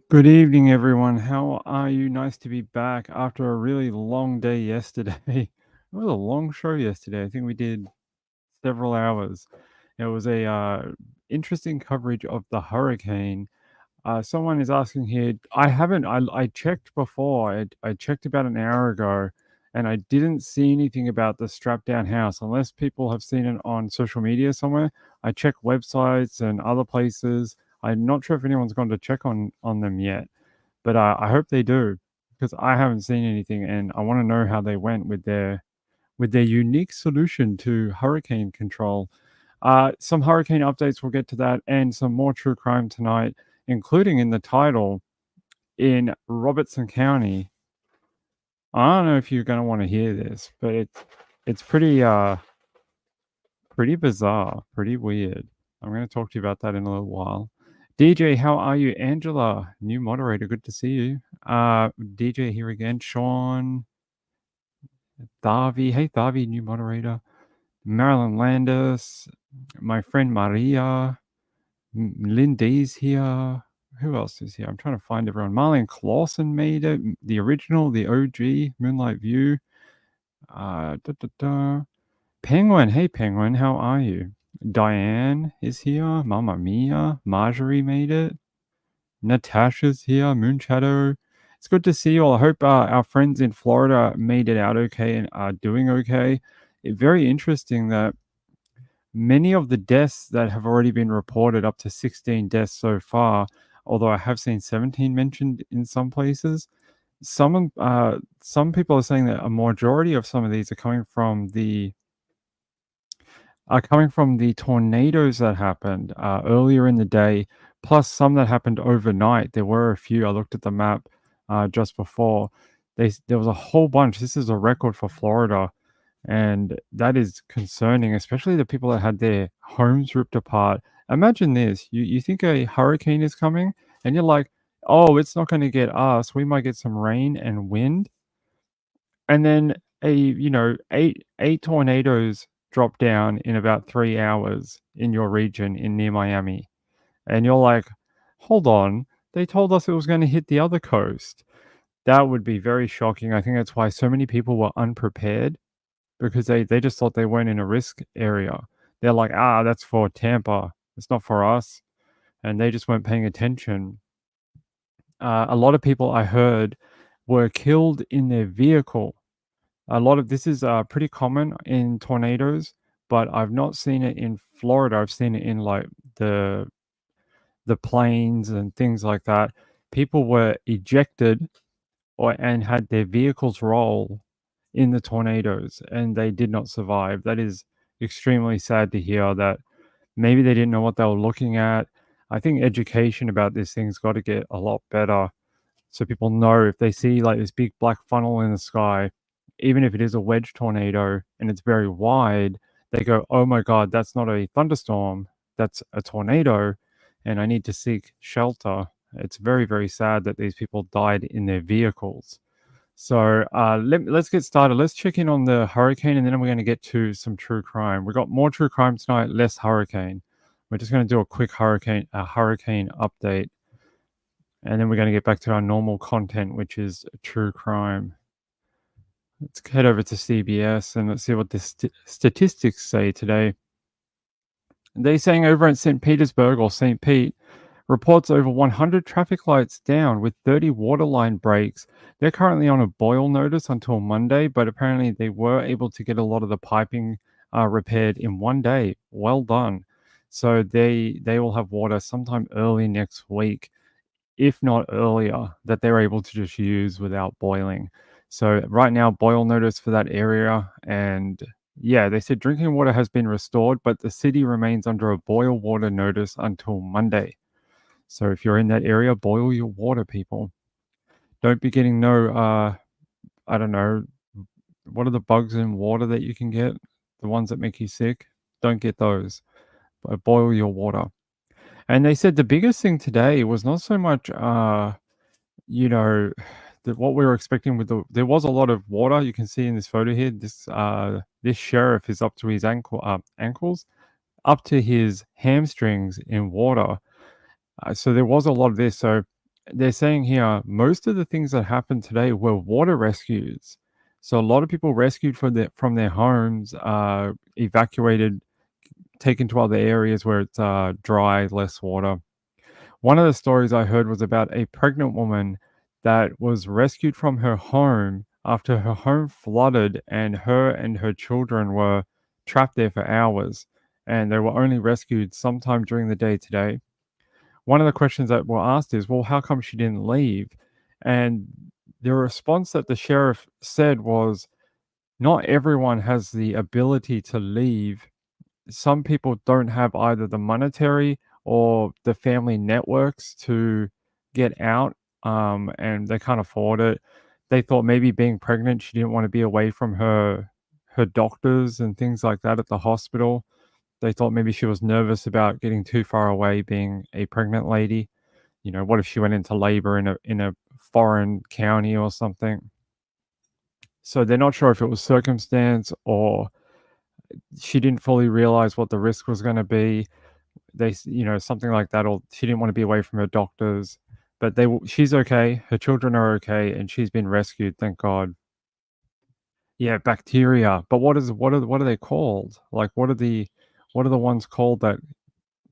Good evening, everyone. How are you? Nice to be back after a really long day yesterday. It was a long show yesterday. I think we did several hours. It was a interesting coverage of the hurricane. Someone is asking here. I haven't. I checked before. I checked about an hour ago, and I didn't see anything about the strap down house unless people have seen it on social media somewhere. I checked websites and other places. I'm not sure if anyone's gone to check on them yet, but I hope they do because I haven't seen anything, and I want to know how they went with their unique solution to hurricane control. Some hurricane updates, we'll get to that, and some more true crime tonight, including in the title in Robertson County. I don't know if you're going to want to hear this, but it's pretty bizarre, pretty weird. I'm going to talk to you about that in a little while. DJ, how are you? Angela, new moderator, good to see you. DJ here again. Sean, Thavi, hey Thavi, new moderator. Marilyn Landis, my friend Maria, Lindy's here. Who else is here? I'm trying to find everyone. Marlene Clausen made it. The original, the OG, Moonlight View. Da, da, da. Penguin, hey Penguin, how are you? Diane is here. Mamma Mia. Marjorie made it. Natasha's here. Moon Shadow. It's good to see you all. I hope our friends in Florida made it out okay and are doing okay. Very interesting that many of the deaths that have already been reported, up to 16 deaths so far, although I have seen 17 mentioned in some places, some people are saying that a majority of some of these are coming from the tornadoes that happened earlier in the day, plus some that happened overnight. There were a few. I looked at the map just before. There was a whole bunch. This is a record for Florida, and that is concerning, especially the people that had their homes ripped apart. Imagine this: you think a hurricane is coming, and you're like, "Oh, it's not going to get us. We might get some rain and wind." And then eight tornadoes drop down in about 3 hours in your region in near Miami, and you're like, hold on, they told us it was going to hit the other coast. That would be very shocking. I think that's why so many people were unprepared, because they just thought they weren't in a risk area. They're like, that's for Tampa, it's not for us, and they just weren't paying attention. A lot of people, I heard, were killed in their vehicle. A lot of this is pretty common in tornadoes, but I've not seen it in Florida. I've seen it in like the plains and things like that. People were ejected and had their vehicles roll in the tornadoes, and they did not survive. That is extremely sad to hear. That maybe they didn't know what they were looking at. I think education about this thing's got to get a lot better, so people know if they see like this big black funnel in the sky, even if it is a wedge tornado and it's very wide, they go, oh my God, that's not a thunderstorm, that's a tornado, and I need to seek shelter. It's very, very sad that these people died in their vehicles. So let's get started. Let's check in on the hurricane, and then we're going to get to some true crime. We got more true crime tonight, less hurricane. We're just going to do a quick hurricane update, and then we're going to get back to our normal content, which is true crime. Let's head over to CBS and let's see what the statistics say today. They're saying over in St. Petersburg, or St. Pete, reports over 100 traffic lights down with 30 waterline breaks. They're currently on a boil notice until Monday, but apparently they were able to get a lot of the piping repaired in one day. Well done. So they will have water sometime early next week, if not earlier, that they're able to just use without boiling. So right now, boil notice for that area. And yeah, they said drinking water has been restored, but the city remains under a boil water notice until Monday. So if you're in that area, boil your water, people. Don't be getting I don't know, what are the bugs in water that you can get? The ones that make you sick? Don't get those. But boil your water. And they said the biggest thing today was not so much, you know, what we were expecting with there was a lot of water. You can see in this photo here, this sheriff is up to his ankles, up to his hamstrings in water. So there was a lot of this. So they're saying here most of the things that happened today were water rescues. So a lot of people rescued from their homes, evacuated, taken to other areas where it's dry, less water. One of the stories I heard was about a pregnant woman that was rescued from her home after her home flooded and her children were trapped there for hours. And they were only rescued sometime during the day today. One of the questions that were asked is, well, how come she didn't leave? And the response that the sheriff said was, not everyone has the ability to leave. Some people don't have either the monetary or the family networks to get out, and they can't afford it. They thought maybe being pregnant, she didn't want to be away from her doctors and things like that at the hospital. They thought maybe she was nervous about getting too far away being a pregnant lady. You know, what if she went into labor in a foreign county or something? So they're not sure if it was circumstance or she didn't fully realize what the risk was going to be. Something like that, or she didn't want to be away from her doctors. But she's okay. Her children are okay, and she's been rescued. Thank God. Yeah, bacteria. But what are they called? Like, what are the ones called that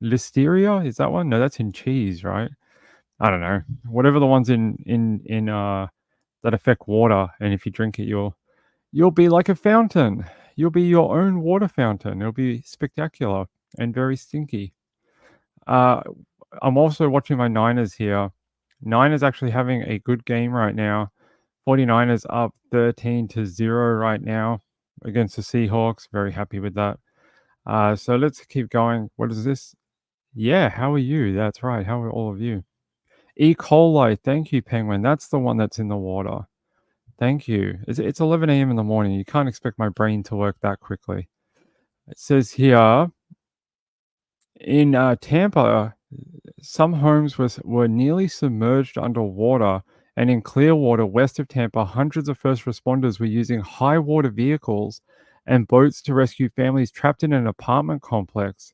listeria? Is that one? No, that's in cheese, right? I don't know. Whatever the ones in that affect water, and if you drink it, you'll be like a fountain. You'll be your own water fountain. It'll be spectacular and very stinky. Uh, I'm also watching my Niners here. Niners actually having a good game right now. 49ers up 13-0 right now against the Seahawks. Very happy with that. So let's keep going. What is this? Yeah, how are you? That's right. How are all of you? E. coli. Thank you, Penguin. That's the one that's in the water. Thank you. It's 11 a.m. in the morning. You can't expect my brain to work that quickly. It says here in Tampa, some homes were nearly submerged underwater, and in Clearwater, west of Tampa, hundreds of first responders were using high water vehicles and boats to rescue families trapped in an apartment complex.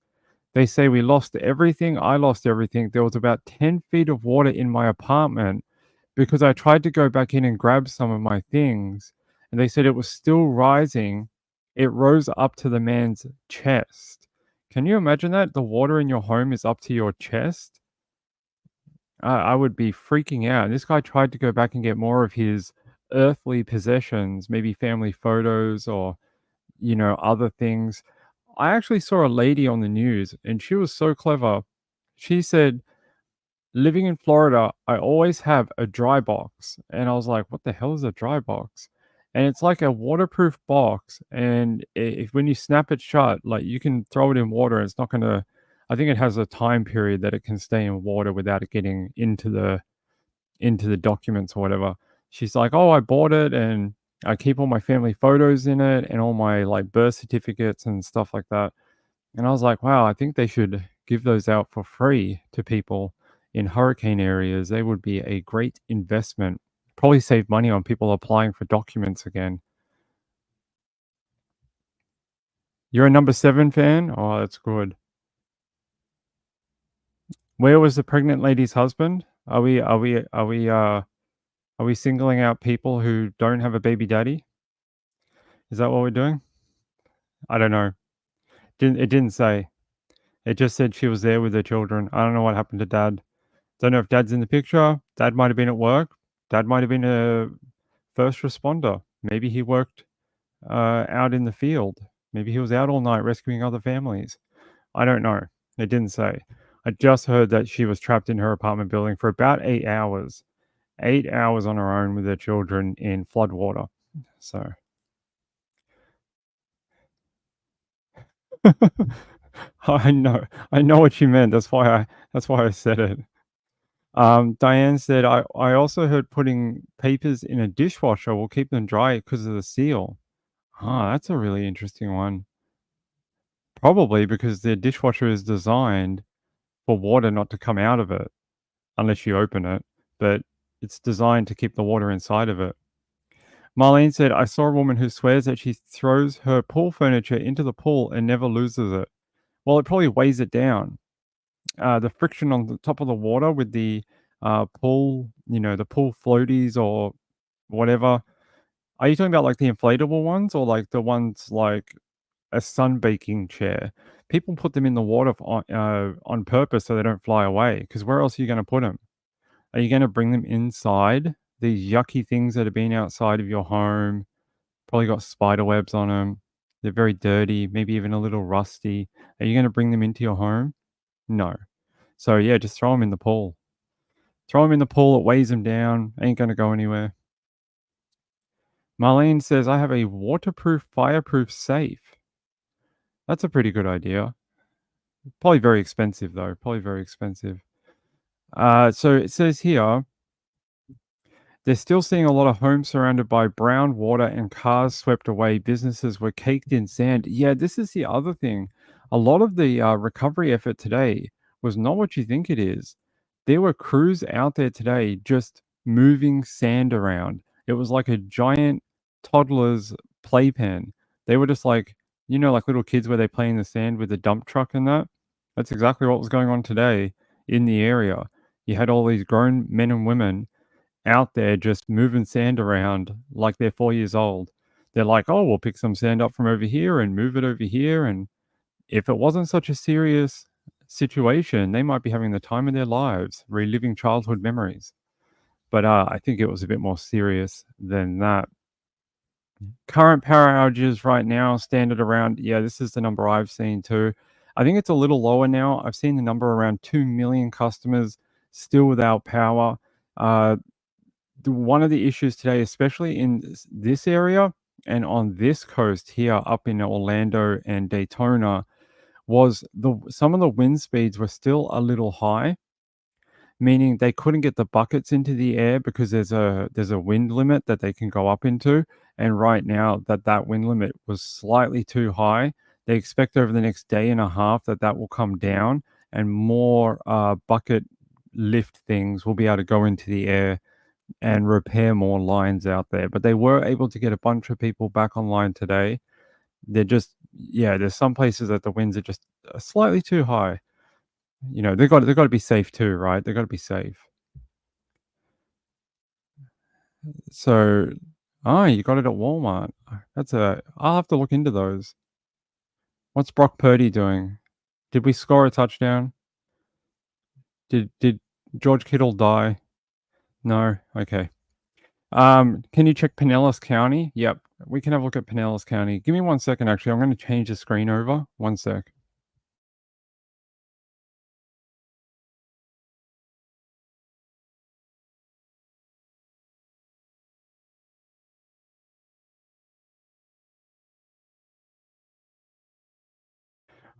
They say we lost everything. I lost everything. There was about 10 feet of water in my apartment because I tried to go back in and grab some of my things, and they said it was still rising. It rose up to the man's chest. Can you imagine that? The water in your home is up to your chest? I would be freaking out. This guy tried to go back and get more of his earthly possessions, maybe family photos or, other things. I actually saw a lady on the news and she was so clever. She said, living in Florida, I always have a dry box. And I was like, what the hell is a dry box? And it's like a waterproof box. And if when you snap it shut, like you can throw it in water, and it's not going to, I think it has a time period that it can stay in water without it getting into the documents or whatever. She's like, oh, I bought it and I keep all my family photos in it and all my like birth certificates and stuff like that. And I was like, wow, I think they should give those out for free to people in hurricane areas. They would be a great investment. Probably save money on people applying for documents again. You're a number 7 fan? Oh, that's good. Where was the pregnant lady's husband? Are we singling out people who don't have a baby daddy? Is that what we're doing? I don't know. It didn't say. It just said she was there with her children. I don't know what happened to dad. Don't know if dad's in the picture. Dad might have been at work. Dad might have been a first responder. Maybe he worked out in the field. Maybe he was out all night rescuing other families. I don't know. It didn't say. I just heard that she was trapped in her apartment building for about 8 hours. 8 hours on her own with her children in flood water. So I know what you meant. That's why I said it. Diane said, I also heard putting papers in a dishwasher will keep them dry because of the seal. Ah, that's a really interesting one. Probably because the dishwasher is designed for water not to come out of it unless you open it, but it's designed to keep the water inside of it. Marlene said, I saw a woman who swears that she throws her pool furniture into the pool and never loses it. Well, it probably weighs it down. The friction on the top of the water with the pool, the pool floaties or whatever. Are you talking about like the inflatable ones or like the ones like a sunbaking chair? People put them in the water on purpose so they don't fly away. Because where else are you going to put them? Are you going to bring them inside? These yucky things that have been outside of your home, probably got spider webs on them. They're very dirty, maybe even a little rusty. Are you going to bring them into your home? No. So yeah, just throw them in the pool. Throw them in the pool. It weighs them down. Ain't going to go anywhere. Marlene says, I have a waterproof, fireproof safe. That's a pretty good idea. Probably very expensive, though. Probably very expensive. So it says here, they're still seeing a lot of homes surrounded by brown water and cars swept away. Businesses were caked in sand. Yeah, this is the other thing. A lot of the recovery effort today was not what you think it is. There were crews out there today just moving sand around. It was like a giant toddler's playpen. They were just like, like little kids where they play in the sand with a dump truck and that. That's exactly what was going on today in the area. You had all these grown men and women out there just moving sand around like they're 4 years old. They're like, "Oh, we'll pick some sand up from over here and move it over here," and if it wasn't such a serious situation, they might be having the time of their lives, reliving childhood memories. But, I think it was a bit more serious than that. Current power outages right now stand at around, yeah, this is the number I've seen too. I think it's a little lower now. I've seen the number around 2 million customers still without power. Uh one of the issues today, especially in this area and on this coast here up in Orlando and Daytona, was the some of the wind speeds were still a little high, meaning they couldn't get the buckets into the air because there's a wind limit that they can go up into. And right now, that wind limit was slightly too high. They expect over the next day and a half that will come down and more bucket lift things will be able to go into the air and repair more lines out there. But they were able to get a bunch of people back online today. They're just, yeah, there's some places that the winds are just slightly too high. They've got to be safe too, right? They've got to be safe. So, you got it at Walmart. I'll have to look into those. What's Brock Purdy doing? Did we score a touchdown? Did George Kittle die? No. Okay. Can you check Pinellas County? Yep, we can have a look at Pinellas County. Give me 1 second, actually. I'm going to change the screen over. 1 sec.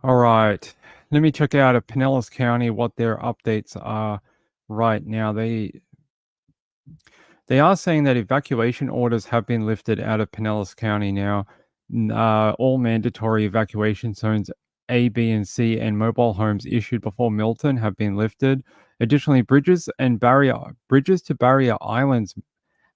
All right. Let me check out at Pinellas County what their updates are right now. They are saying that evacuation orders have been lifted out of Pinellas County now. All mandatory evacuation zones A, B, and C and mobile homes issued before Milton have been lifted. Additionally, bridges to barrier islands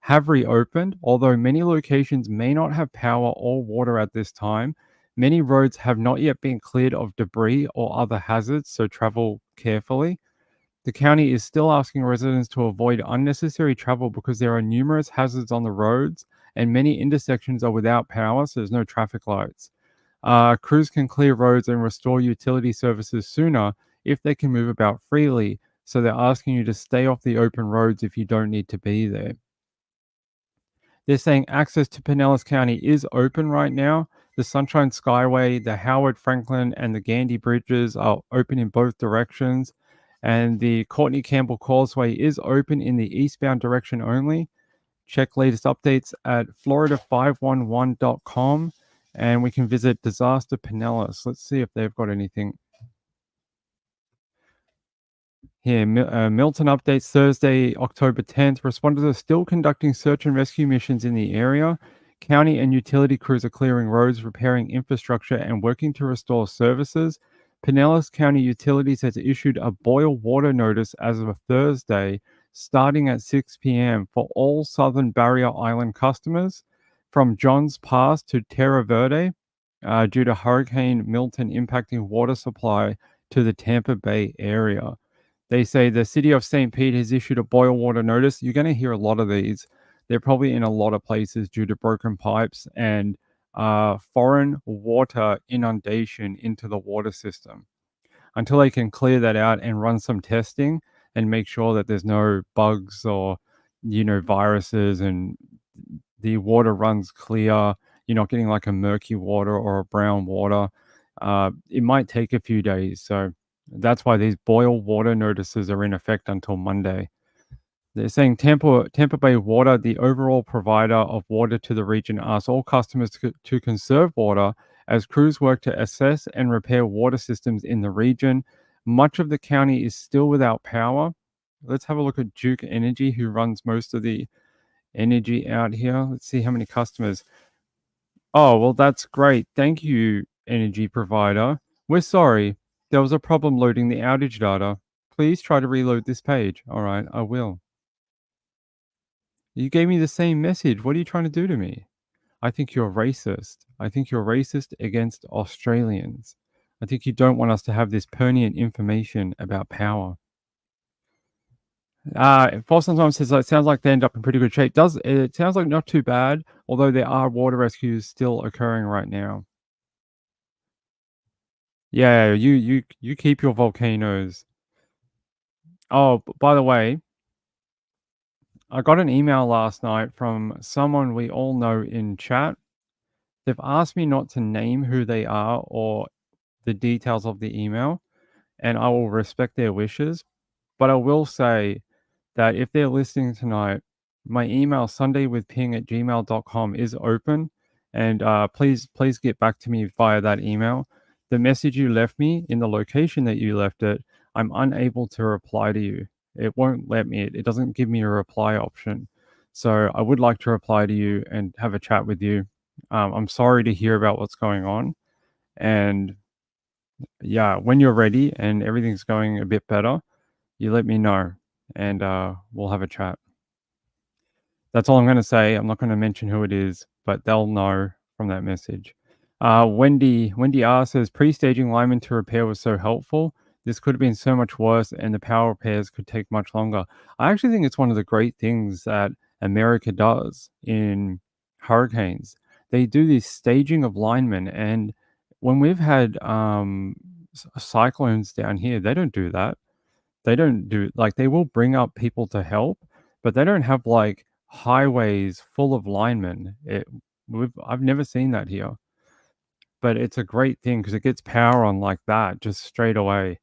have reopened, although many locations may not have power or water at this time. Many roads have not yet been cleared of debris or other hazards, so travel carefully. The county is still asking residents to avoid unnecessary travel because there are numerous hazards on the roads and many intersections are without power, so there's no traffic lights. Crews can clear roads and restore utility services sooner if they can move about freely, so they're asking you to stay off the open roads if you don't need to be there. They're saying access to Pinellas County is open right now. The Sunshine Skyway, the Howard Franklin, and the Gandy bridges are open in both directions. And the Courtney Campbell Causeway is open in the eastbound direction only. Check latest updates at florida511.com and we can visit Disaster Pinellas. Let's see if they've got anything. Here, Milton updates Thursday, October 10th. Responders are still conducting search and rescue missions in the area. County and utility crews are clearing roads, repairing infrastructure, and working to restore services. Pinellas County Utilities has issued a boil water notice as of Thursday, starting at 6 p.m. for all Southern Barrier Island customers from Johns Pass to Terra Verde due to Hurricane Milton impacting water supply to the Tampa Bay area. They say the city of St. Pete has issued a boil water notice. You're going to hear a lot of these. They're probably in a lot of places due to broken pipes and foreign water inundation into the water system. Until they can clear that out and run some testing and make sure that there's no bugs or viruses and the water runs clear, you're not getting like a murky water or a brown water. It might take a few days. So that's why these boil water notices are in effect until Monday. They're saying Tampa Bay Water, the overall provider of water to the region, asks all customers to conserve water as crews work to assess and repair water systems in the region. Much of the county is still without power. Let's have a look at Duke Energy, who runs most of the energy out here. Let's see how many customers. Oh, well, that's great. Thank you, energy provider. We're sorry. There was a problem loading the outage data. Please try to reload this page. All right, I will. You gave me the same message. What are you trying to do to me? I think you're racist. I think you're racist against Australians. I think you don't want us to have this pertinent information about power. False Alarm says it sounds like they end up in pretty good shape. Does it sounds like not too bad, although there are water rescues still occurring right now. Yeah, you keep your volcanoes. Oh, by the way, I got an email last night from someone we all know in chat. They've asked me not to name who they are or the details of the email, and I will respect their wishes. But I will say that if they're listening tonight, my email sundaywithping@gmail.com is open, and please get back to me via that email. The message you left me in the location that you left it, I'm unable to reply to you. It won't let me. It doesn't give me a reply option. So I would like to reply to you and have a chat with you. I'm sorry to hear about what's going on, and yeah, when you're ready and everything's going a bit better, you let me know, and we'll have a chat. That's all I'm going to say. I'm not going to mention who it is, but they'll know from that message. Wendy R says pre-staging linemen to repair was so helpful. This could have been so much worse, and the power repairs could take much longer. I actually think it's one of the great things that America does in hurricanes. They do this staging of linemen, and when we've had cyclones down here, they don't do that. They don't do like they will bring up people to help, but they don't have like highways full of linemen. I've never seen that here, but it's a great thing because it gets power on like that just straight away.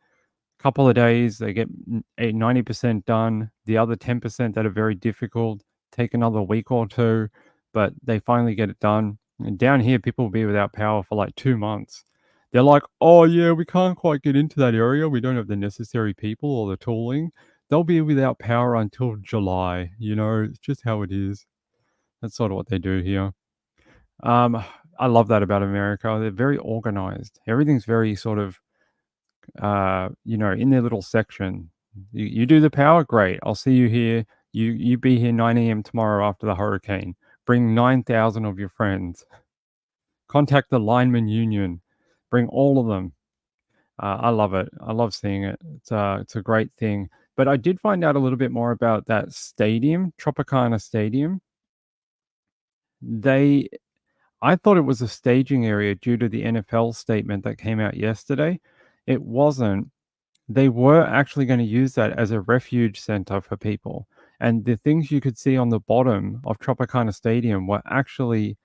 Couple of days, they get 90% done. The other 10% that are very difficult take another week or two, but they finally get it done. And down here, people will be without power for like 2 months. They're like, oh, yeah, we can't quite get into that area. We don't have the necessary people or the tooling. They'll be without power until July. It's just how it is. That's sort of what they do here. Um, I love that about America. They're very organized. Everything's very sort of in their little section. You do the power, great. I'll see you here. You be here 9 a.m. tomorrow after the hurricane. Bring 9,000 of your friends. Contact the lineman union. Bring all of them. I love it. I love seeing it. It's a great thing. But I did find out a little bit more about that stadium, Tropicana Stadium. I thought it was a staging area due to the NFL statement that came out yesterday. It wasn't. They were actually going to use that as a refuge center for people. And the things you could see on the bottom of Tropicana Stadium were actually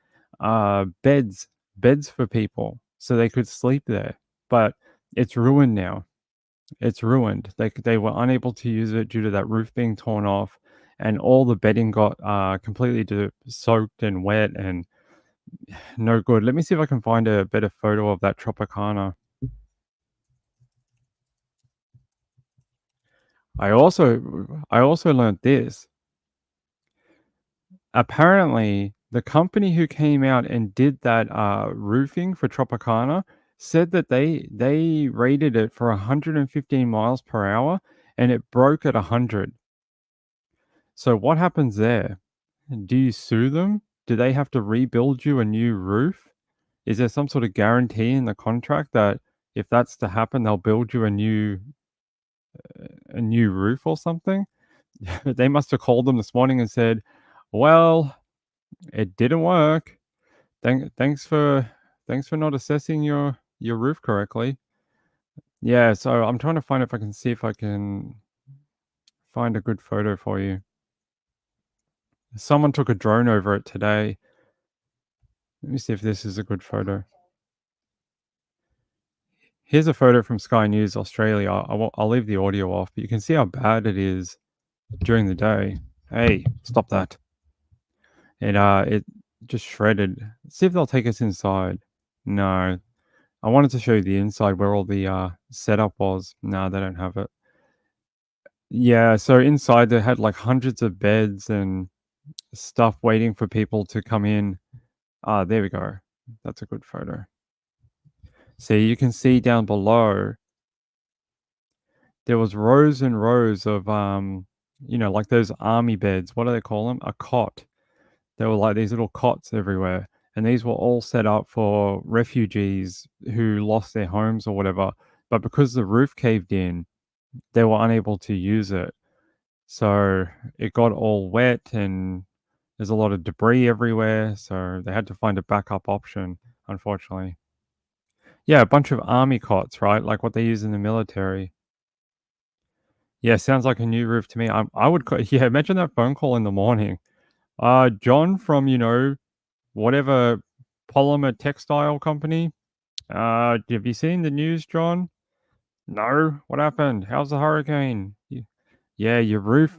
beds for people so they could sleep there. But it's ruined now. It's ruined. They were unable to use it due to that roof being torn off, and all the bedding got completely soaked and wet and no good. Let me see if I can find a better photo of that Tropicana. I also learned this. Apparently, the company who came out and did that roofing for Tropicana said that they rated it for 115 miles per hour and it broke at 100. So what happens there? Do you sue them? Do they have to rebuild you a new roof? Is there some sort of guarantee in the contract that if that's to happen, they'll build you a new roof or something. They must have called them this morning and said, "Well, it didn't work. Thanks for not assessing your roof correctly." Yeah, so I'm trying to find if I can see if I can find a good photo for you. Someone took a drone over it today. Let me see if this is a good photo. Here's a photo from Sky News Australia. I'll leave the audio off, but you can see how bad it is during the day. Hey, stop that. It just shredded. See if they'll take us inside. No. I wanted to show you the inside where all the setup was. No, they don't have it. Yeah, so inside they had like hundreds of beds and stuff waiting for people to come in. Ah, there we go. That's a good photo. See, you can see down below there was rows and rows of like those army beds. What do they call them? A cot. There were like these little cots everywhere, and these were all set up for refugees who lost their homes or whatever. But because the roof caved in, they were unable to use it. So it got all wet and there's a lot of debris everywhere. So they had to find a backup option, unfortunately. Yeah, a bunch of army cots, right? Like what they use in the military. Yeah, sounds like a new roof to me. I would, yeah, imagine that phone call in the morning. John from, whatever polymer textile company. Have you seen the news, John? No. What happened? How's the hurricane? Yeah, your roof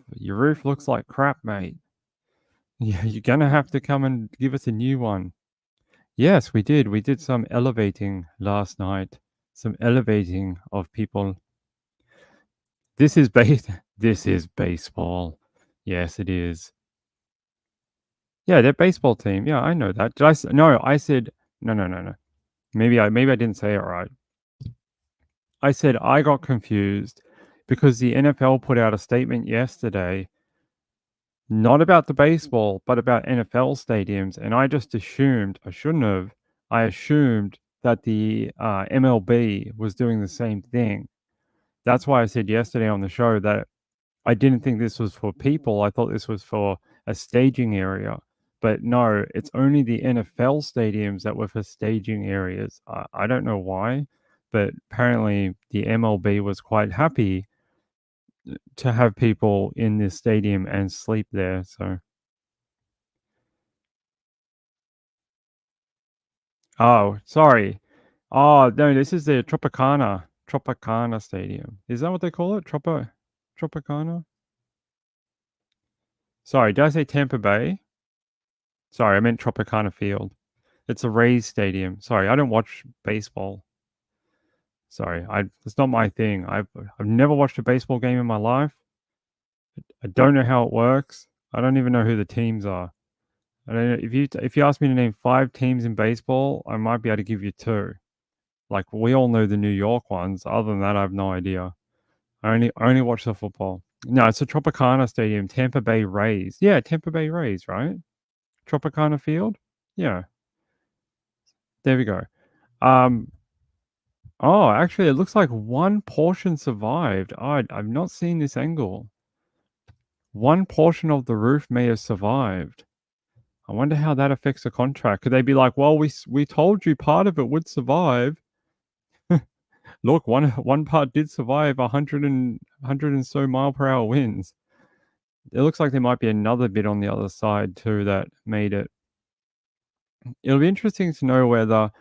looks like crap, mate. Yeah, you're gonna have to come and give us a new one. Yes, we did. We did some elevating last night. Some elevating of people. This is base. This is baseball. Yes, it is. Yeah, they're baseball team. Yeah, I know that. No, I said no, no, no, no. Maybe I didn't say it right. I said I got confused because the NFL put out a statement yesterday, not about the baseball, but about NFL stadiums, and I just assumed I shouldn't have. I assumed that the MLB was doing the same thing. That's why I said yesterday on the show that I didn't think this was for people. I thought this was for a staging area. But no, it's only the NFL stadiums that were for staging areas. I don't know why, but apparently the MLB was quite happy to have people in this stadium and sleep there. So, oh, sorry. Oh, no, this is the Tropicana Stadium. Is that what they call it? Tropicana? Sorry, did I say Tampa Bay? Sorry, I meant Tropicana Field. It's a Rays stadium. Sorry, I don't watch baseball. Sorry, it's not my thing. I've never watched a baseball game in my life. I don't know how it works. I don't even know who the teams are. I don't know if you ask me to name 5 teams in baseball, I might be able to give you 2. Like we all know the New York ones. Other than that, I have no idea. I only watch the football. No, it's a Tropicana Stadium, Tampa Bay Rays. Yeah, Tampa Bay Rays, right? Tropicana Field. Yeah, there we go. Um, Oh, actually, it looks like one portion survived. I've not seen this angle. One portion of the roof may have survived. I wonder how that affects the contract. Could they be like, "Well, we told you part of it would survive. Look, one part did survive 100 and so mile per hour winds." It looks like there might be another bit on the other side too that made it. It'll be interesting to know whether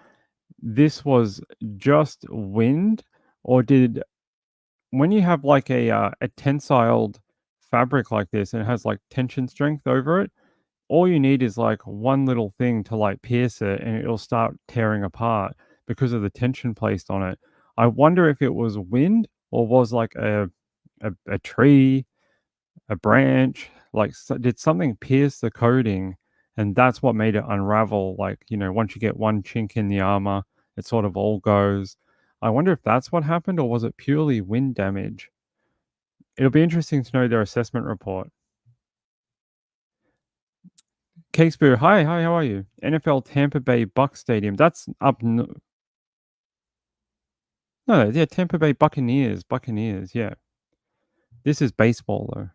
this was just wind or did when you have like a tensiled fabric like this and it has like tension strength over it, all you need is like one little thing to like pierce it and it'll start tearing apart because of the tension placed on it. I wonder if it was wind or was like a tree, a branch, like did something pierce the coating and that's what made it unravel. Like, once you get one chink in the armor, it sort of all goes. I wonder if that's what happened or was it purely wind damage? It'll be interesting to know their assessment report. Cakesboo, hi, how are you? NFL Tampa Bay Bucs Stadium. That's up. No, yeah, Tampa Bay Buccaneers. Yeah. This is baseball, though.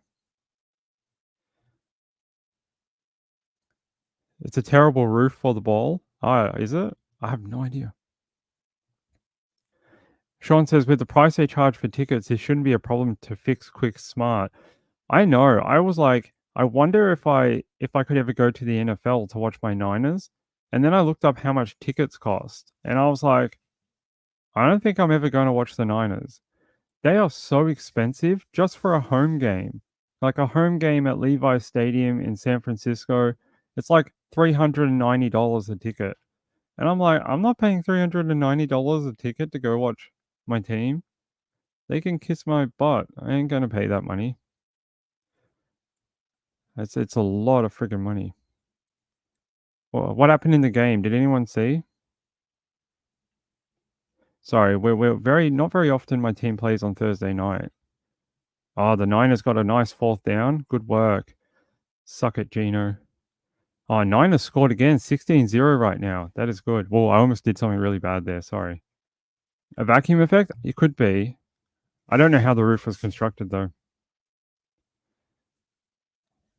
It's a terrible roof for the ball. Is it? I have no idea. Sean says, with the price they charge for tickets, it shouldn't be a problem to fix quick smart. I know. I was like, I wonder if I could ever go to the NFL to watch my Niners. And then I looked up how much tickets cost, and I was like, I don't think I'm ever going to watch the Niners. They are so expensive just for a home game. Like a home game at Levi's Stadium in San Francisco, it's like $390 a ticket. And I'm like, I'm not paying $390 a ticket to go watch my team. They can kiss my butt. I ain't gonna pay that money. It's a lot of friggin' money. What happened in the game? Did anyone see? Sorry, we're very not very often my team plays on Thursday night. Oh, the Niners got a nice fourth down. Good work. Suck it, Gino. Oh, Niners scored again, 16-0 right now. That is good. Well, I almost did something really bad there. Sorry. A vacuum effect? It could be. I don't know how the roof was constructed, though.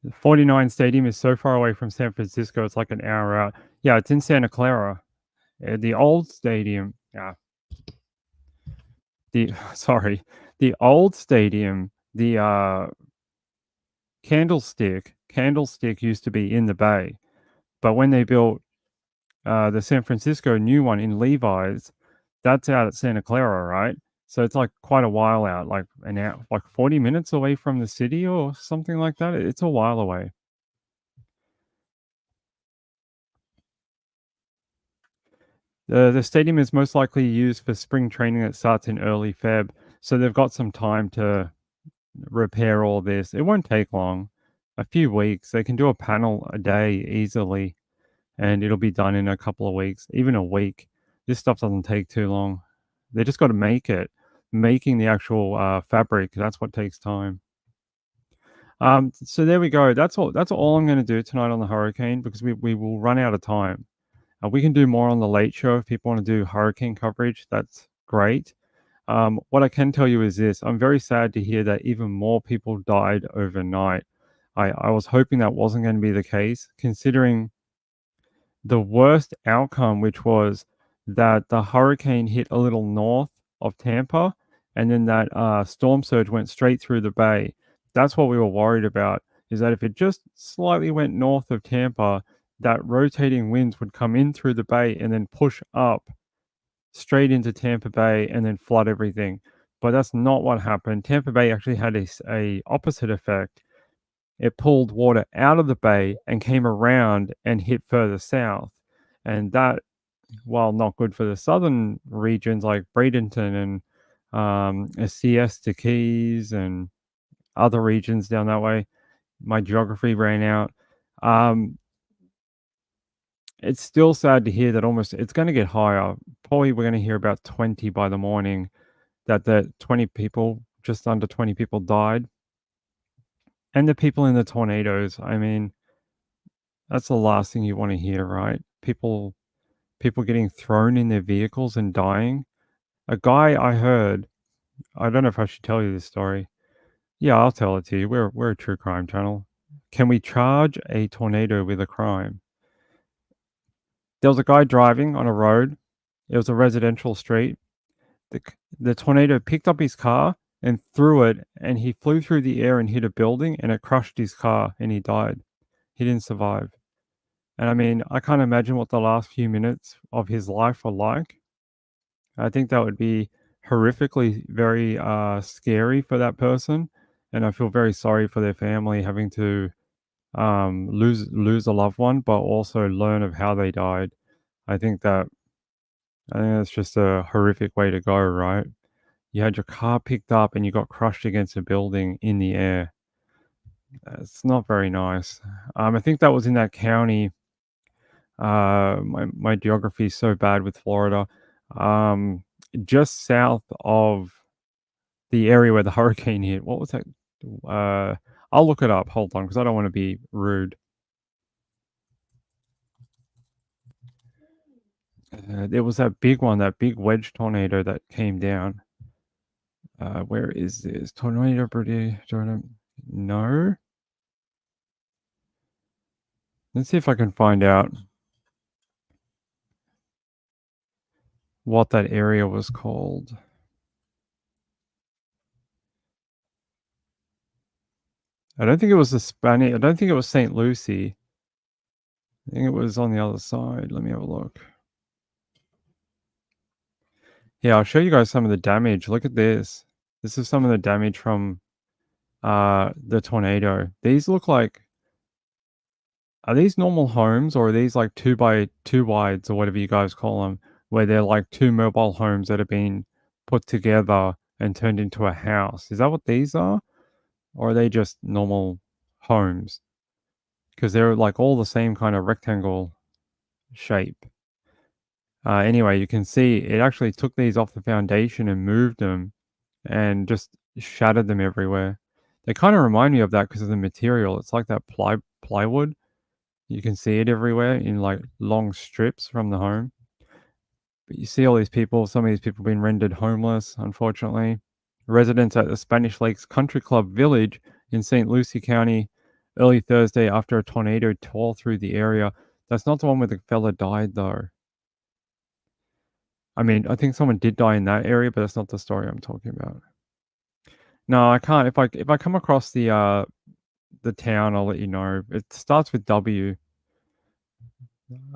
The 49 Stadium is so far away from San Francisco, it's like an hour out. Yeah, it's in Santa Clara. The old stadium. Yeah. The sorry. The old stadium, the Candlestick used to be in the bay. But when they built the San Francisco new one in Levi's, that's out at Santa Clara, right? So it's like quite a while out, like an hour, like 40 minutes away from the city or something like that. It's a while away. The stadium is most likely used for spring training that starts in early Feb, so they've got some time to repair all this. It won't take long, a few weeks. They can do a panel a day easily, and it'll be done in a couple of weeks, even a week. This stuff doesn't take too long. They just got to make it. Making the actual fabric, that's what takes time. So there we go. That's all. That's all I'm going to do tonight on the hurricane because we will run out of time. We can do more on the late show if people want to do hurricane coverage. That's great. What I can tell you is this: I'm very sad to hear that even more people died overnight. I was hoping that wasn't going to be the case, considering the worst outcome, which was that the hurricane hit a little north of Tampa, and then that storm surge went straight through the bay. That's what we were worried about. Is that if it just slightly went north of Tampa, that rotating winds would come in through the bay and then push up straight into Tampa Bay and then flood everything. But that's not what happened. Tampa Bay actually had a opposite effect. It pulled water out of the bay and came around and hit further south. And that, while not good for the southern regions like Bradenton and Siesta Keys and other regions down that way, my geography ran out. It's still sad to hear that it's going to get higher. Probably we're going to hear about 20 by the morning, that the 20 people, just under 20 people died. And the people in the tornadoes, I mean, that's the last thing you want to hear, right? People getting thrown in their vehicles and dying. A guy I heard, I don't know if I should tell you this story. Yeah, I'll tell it to you. We're a true crime channel. Can we charge a tornado with a crime? There was a guy driving on a road. It was a residential street. The tornado picked up his car and threw it, and he flew through the air and hit a building, and it crushed his car, and he died. He didn't survive. And I mean, I can't imagine what the last few minutes of his life were like. I think that would be horrifically very scary for that person, and I feel very sorry for their family having to lose a loved one, but also learn of how they died. I think that I think that's just a horrific way to go, right? You had your car picked up and you got crushed against a building in the air. It's not very nice. I think that was in that county. My geography is so bad with Florida. Um, just south of the area where the hurricane hit. What was that? Uh, I'll look it up. Hold on, because I don't want to be rude. There was that big one, that big wedge tornado that came down. Where is this? Tornado British tornado. No. Let's see if I can find out what that area was called. I don't think it was the Spanish. I don't think it was St. Lucie. I think it was on the other side. Let me have a look. Yeah, I'll show you guys some of the damage. Look at this. This is some of the damage from the tornado. These look like, are these normal homes or are these like 2 by 2 wides or whatever you guys call them, where they're like two mobile homes that have been put together and turned into a house? Is that what these are? Or are they just normal homes? Because they're like all the same kind of rectangle shape. Anyway, you can see it actually took these off the foundation and moved them and just shattered them everywhere. They kind of remind me of that because of the material. It's like that plywood. You can see it everywhere in like long strips from the home. But you see all these people, some of these people being rendered homeless, unfortunately. Residents at the Spanish Lakes Country Club Village in St. Lucie County early Thursday after a tornado tore through the area. That's not the one where the fella died, though. I mean, I think someone did die in that area, but that's not the story I'm talking about. No, I can't. If I come across the town, I'll let you know. It starts with W.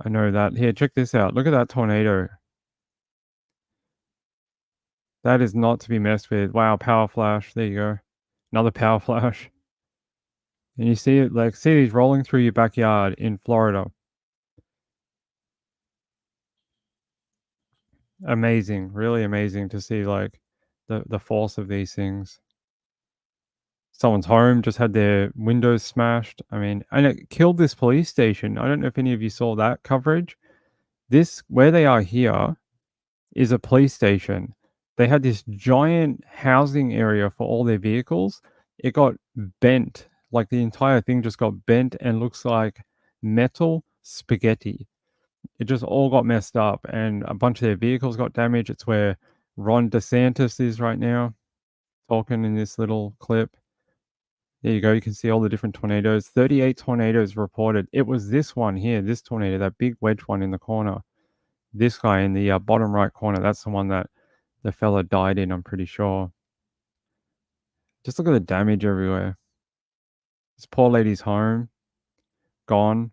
I know that. Here, check this out. Look at that tornado. That is not to be messed with. Wow, power flash. There you go. Another power flash. And you see it, like, see these rolling through your backyard in Florida. Amazing. Really amazing to see, like, the force of these things. Someone's home just had their windows smashed. I mean, and it killed this police station. I don't know if any of you saw that coverage. This, where they are here, is a police station. They had this giant housing area for all their vehicles. It got bent, like the entire thing just got bent and looks like metal spaghetti. It just all got messed up and a bunch of their vehicles got damaged. It's where Ron DeSantis is right now, talking in this little clip. There you go. You can see all the different tornadoes. 38 tornadoes reported. It was this one here, this tornado, that big wedge one in the corner. This guy in the bottom right corner, that's the one that the fella died in, I'm pretty sure. Just look at the damage everywhere. This poor lady's home, gone.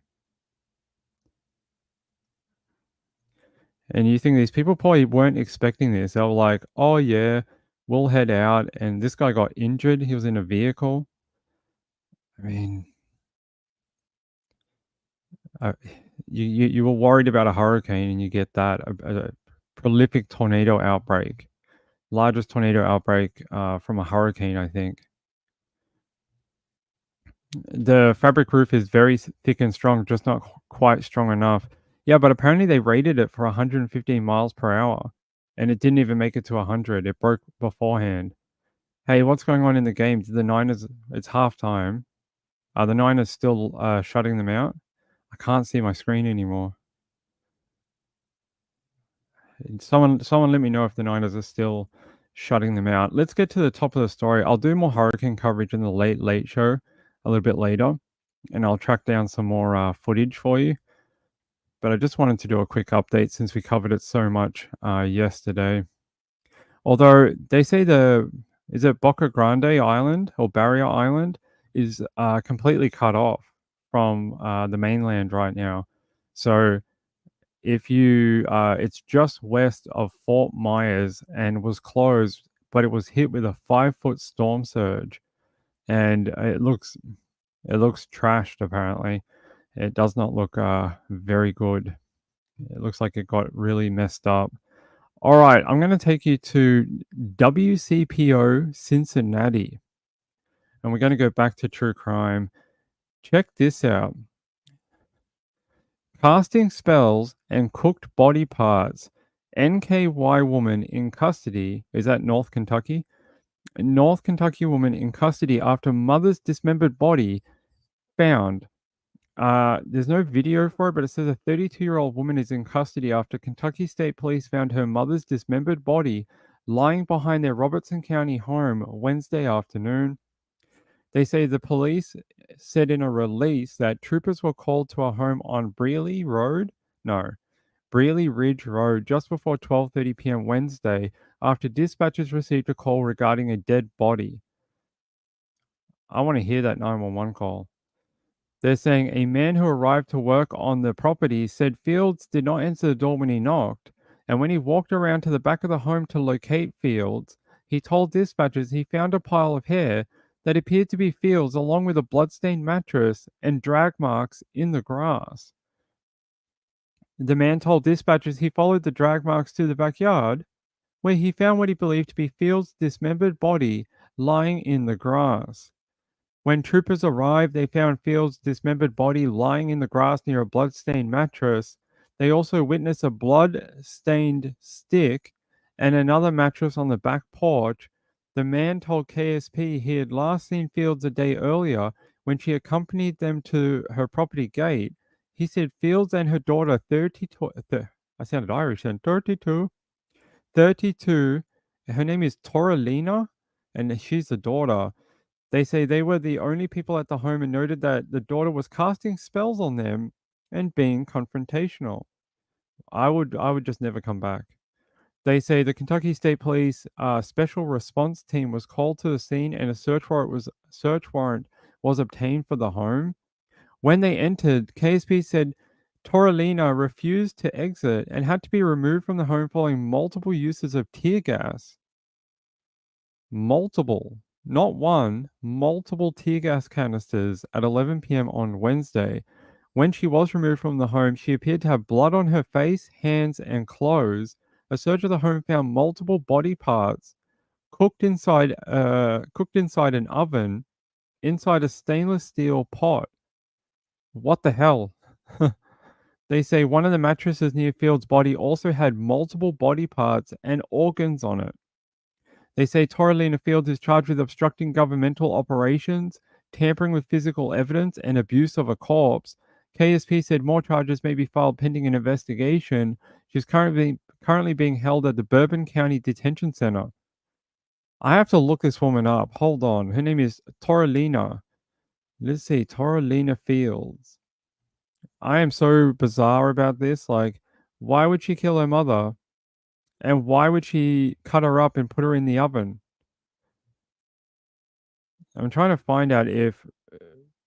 And you think these people probably weren't expecting this. They were like, oh, yeah, we'll head out. And this guy got injured. He was in a vehicle. I mean, uh, you were worried about a hurricane and you get that, a prolific tornado outbreak. Largest tornado outbreak from a hurricane, I think. The fabric roof is very thick and strong, just not quite strong enough. Yeah, but apparently they rated it for 115 miles per hour, and it didn't even make it to 100. It broke beforehand. Hey, what's going on in the game? Did the Niners? It's halftime. Are the Niners still shutting them out? I can't see my screen anymore. Someone, let me know if the Niners are still shutting them out. Let's get to the top of the story. I'll do more hurricane coverage in the late show a little bit later, and I'll track down some more footage for you. But I just wanted to do a quick update since we covered it so much yesterday. Although they say is it Boca Grande Island or Barrier Island is completely cut off from the mainland right now. So if you, it's just west of Fort Myers and was closed, but it was hit with a 5-foot storm surge, and it looks trashed. Apparently, it does not look very good. It looks like it got really messed up. All right, I'm going to take you to WCPO Cincinnati, and we're going to go back to true crime. Check this out. Casting spells and cooked body parts. NKY woman in custody. Is that North Kentucky? A North Kentucky woman in custody after mother's dismembered body found. There's no video for it, but it says a 32-year-old woman is in custody after Kentucky State Police found her mother's dismembered body lying behind their Robertson County home Wednesday afternoon. They say the police said in a release that troopers were called to a home on Brealey Ridge Road just before 12:30 p.m. Wednesday after dispatchers received a call regarding a dead body. I want to hear that 911 call. They're saying a man who arrived to work on the property said Fields did not answer the door when he knocked, and when he walked around to the back of the home to locate Fields, he told dispatchers he found a pile of hair that appeared to be Fields along with a bloodstained mattress and drag marks in the grass. The man told dispatchers he followed the drag marks to the backyard, where he found what he believed to be Fields' dismembered body lying in the grass. When troopers arrived, they found Fields' dismembered body lying in the grass near a blood-stained mattress. They also witnessed a blood-stained stick and another mattress on the back porch. The man told KSP he had last seen Fields a day earlier when she accompanied them to her property gate. He said Fields and her daughter, 32, I sounded Irish then, 32, her name is Toralina, and she's the daughter. They say they were the only people at the home and noted that the daughter was casting spells on them and being confrontational. I would just never come back. They say the Kentucky State Police special response team was called to the scene and a search warrant was obtained for the home. When they entered, KSP said Toralina refused to exit and had to be removed from the home following multiple uses of tear gas. Multiple. Not one, multiple tear gas canisters at 11 p.m. on Wednesday. When she was removed from the home, she appeared to have blood on her face, hands, and clothes. A search of the home found multiple body parts cooked inside an oven, inside a stainless steel pot. What the hell? They say one of the mattresses near Field's body also had multiple body parts and organs on it. They say Toralina Fields is charged with obstructing governmental operations, tampering with physical evidence, and abuse of a corpse. KSP said more charges may be filed pending an investigation. She's currently being held at the Bourbon County Detention Center. I have to look this woman up. Hold on. Her name is Toralina. Let's see. Toralina Fields. I am so bizarre about this. Like, why would she kill her mother? And why would she cut her up and put her in the oven? I'm trying to find out if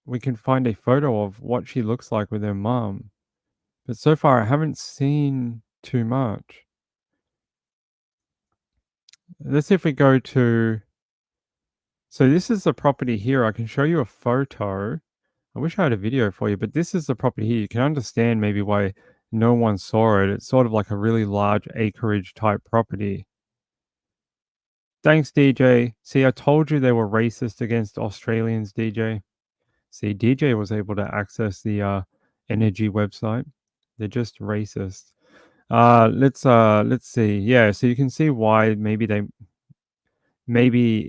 we can find a photo of what she looks like with her mum. But so far, I haven't seen too much. Let's see if we go to... So this is the property here. I can show you a photo. I wish I had a video for you, but this is the property here. You can understand maybe why no one saw it. It's sort of like a really large acreage type property. Thanks, DJ. See, I told you they were racist against Australians, DJ. See, DJ was able to access the energy website. They're just racist. Let's see. Yeah, so you can see why maybe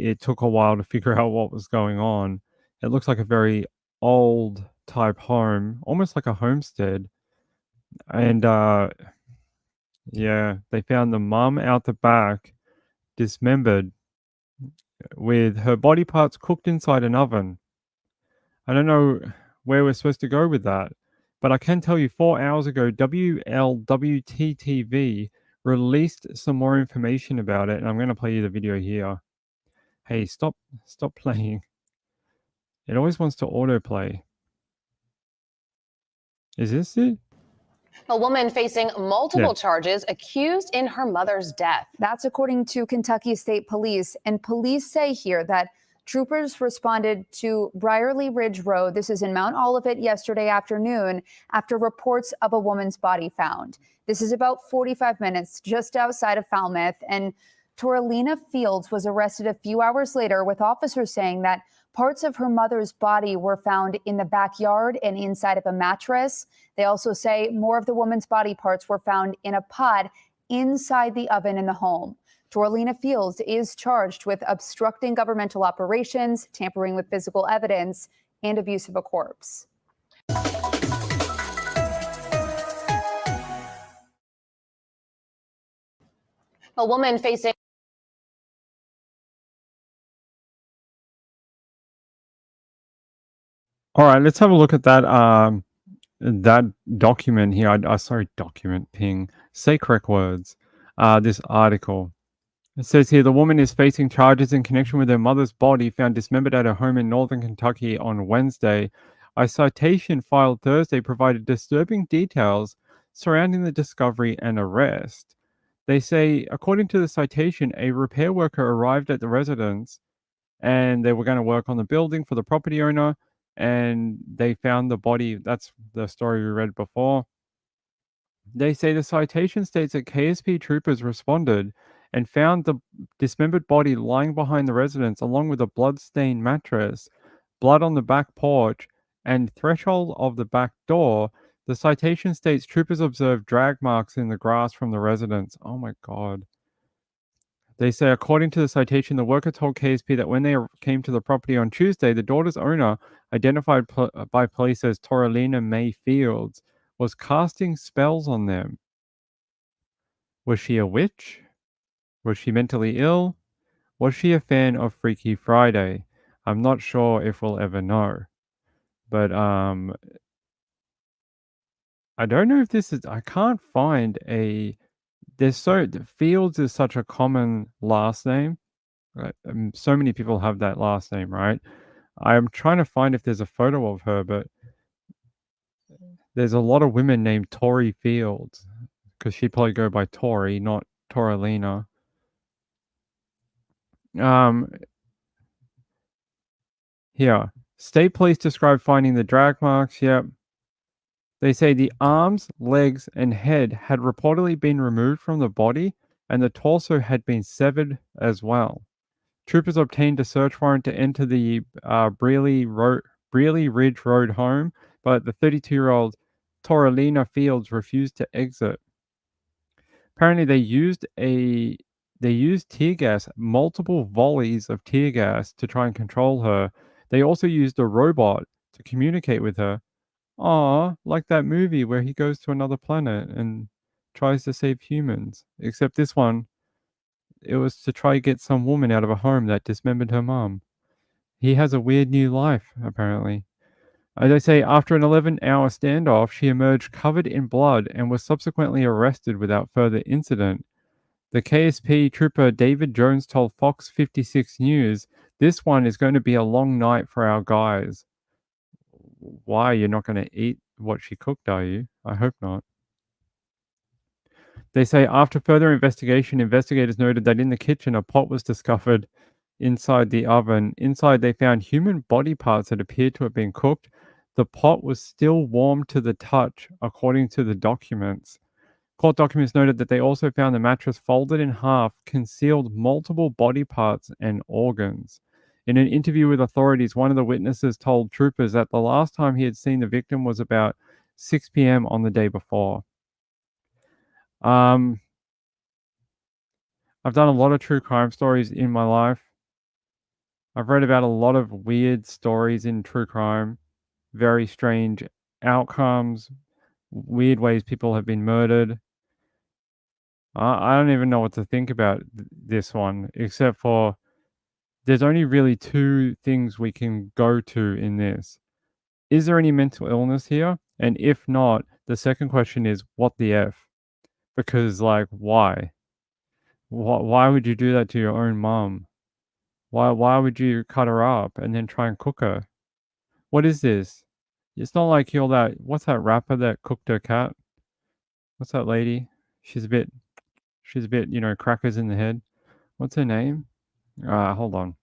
it took a while to figure out what was going on. It looks like a very old type home, almost like a homestead. And yeah, they found the mum out the back, dismembered, with her body parts cooked inside an oven. I don't know where we're supposed to go with that, but I can tell you 4 hours ago, WLWT-TV released some more information about it, and I'm going to play you the video here. Hey, stop playing. It always wants to autoplay. Is this it? A woman facing multiple charges accused in her mother's death. That's according to Kentucky State Police. And police say here that troopers responded to Brierley Ridge Road. This is in Mount Olivet yesterday afternoon after reports of a woman's body found. This is about 45 minutes just outside of Falmouth. And Toralina Fields was arrested a few hours later, with officers saying that parts of her mother's body were found in the backyard and inside of a mattress. They also say more of the woman's body parts were found in a pot inside the oven in the home. Toralina Fields is charged with obstructing governmental operations, tampering with physical evidence, and abuse of a corpse. A woman facing All right, let's have a look at that document here. Sorry, document ping. Say correct words. This article. It says here the woman is facing charges in connection with her mother's body found dismembered at her home in northern Kentucky on Wednesday. A citation filed Thursday provided disturbing details surrounding the discovery and arrest. They say, according to the citation, a repair worker arrived at the residence and they were going to work on the building for the property owner, and they found the body. That's the story we read before. They say the citation states that KSP troopers responded and found the dismembered body lying behind the residence along with a blood-stained mattress, blood on the back porch, and threshold of the back door. The citation states troopers observed drag marks in the grass from the residence. Oh my God. They say, according to the citation, the worker told KSP that when they came to the property on Tuesday, the daughter's owner, identified by police as Toralina May Fields, was casting spells on them. Was she a witch? Was she mentally ill? Was she a fan of Freaky Friday? I'm not sure if we'll ever know. But I don't know if this is. I can't find a. Fields is such a common last name. Right? So many people have that last name, right? I'm trying to find if there's a photo of her, but there's a lot of women named Tori Fields because she'd probably go by Tori, not Toralina. Here, state police describe finding the drag marks. Yep. They say the arms, legs, and head had reportedly been removed from the body, and the torso had been severed as well. Troopers obtained a search warrant to enter the Brearley Ridge Road home, but the 32-year-old Toralina Fields refused to exit. Apparently, they used tear gas, multiple volleys of tear gas to try and control her. They also used a robot to communicate with her. Like that movie where he goes to another planet and tries to save humans. Except this one, it was to try to get some woman out of a home that dismembered her mom. He has a weird new life, apparently. As I say, after an 11-hour standoff, she emerged covered in blood and was subsequently arrested without further incident. The KSP trooper David Jones told Fox 56 News, "This one is going to be a long night for our guys." Why? You're not going to eat what she cooked, are you? I hope not. They say after further investigation, investigators noted that in the kitchen, a pot was discovered inside the oven. Inside, they found human body parts that appeared to have been cooked. The pot was still warm to the touch, according to the documents. Court documents noted that they also found the mattress folded in half, concealed multiple body parts and organs. In an interview with authorities, one of the witnesses told troopers that the last time he had seen the victim was about 6 p.m. on the day before. I've done a lot of true crime stories in my life. I've read about a lot of weird stories in true crime, very strange outcomes, weird ways people have been murdered. I don't even know what to think about this one, except for there's only really two things we can go to in this. Is there any mental illness here? And if not, the second question is, what the F? Because, like, why? Why would you do that to your own mom? Why would you cut her up and then try and cook her? What is this? It's not like you're that. What's that rapper that cooked her cat? What's that lady? She's a bit, crackers in the head. What's her name? Hold on.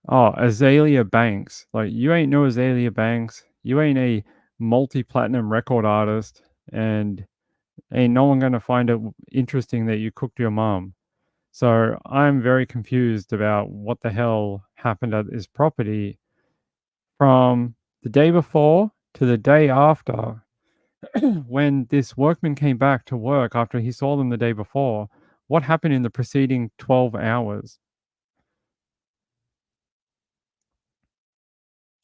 Oh, Azalea Banks. Like, you ain't no Azalea Banks. You ain't a multi-platinum record artist, and ain't no one gonna find it interesting that you cooked your mom. So I'm very confused about what the hell happened at this property from the day before to the day after when this workman came back to work after he saw them the day before. What happened in the preceding 12 hours?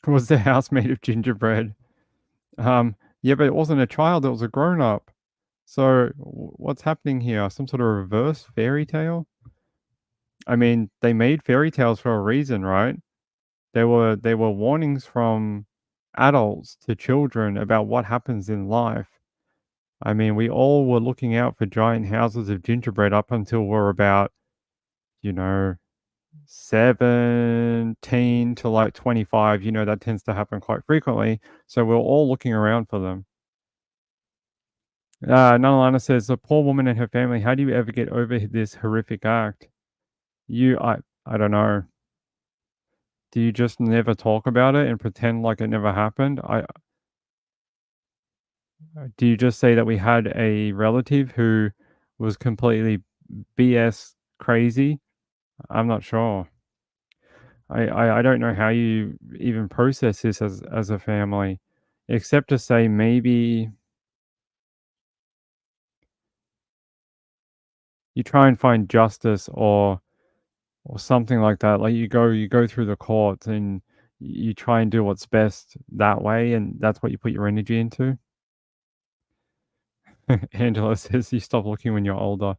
Was the house made of gingerbread? Yeah, but it wasn't a child, it was a grown-up. So what's happening here? Some sort of reverse fairy tale? I mean, they made fairy tales for a reason, right? They were warnings from adults to children about what happens in life. I mean, we all were looking out for giant houses of gingerbread up until we're about, you know, 17 to like 25. That tends to happen quite frequently. So we're all looking around for them. Nonalana says, "A poor woman and her family. How do you ever get over this horrific act? I don't know. Do you just never talk about it and pretend like it never happened? Do you just say that we had a relative who was completely BS crazy? I'm not sure. I don't know how you even process this as a family, except to say maybe you try and find justice or something like that. Like you go through the courts and you try and do what's best that way, and that's what you put your energy into." Angela says, "You stop looking when you're older.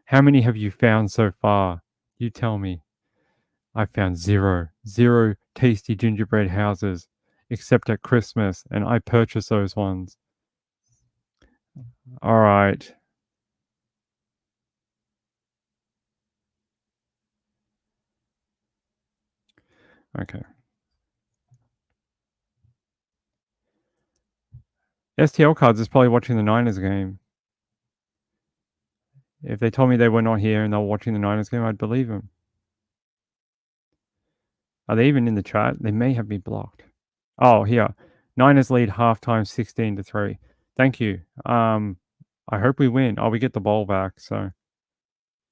How many have you found so far? You tell me." "I found zero. Zero tasty gingerbread houses, except at Christmas, and I purchased those ones." All right. Okay. STL Cards is probably watching the Niners game. If they told me they were not here and they were watching the Niners game, I'd believe them. Are they even in the chat? They may have been blocked. Oh, here. Niners lead halftime 16-3. Thank you. I hope we win. Oh, we get the ball back, so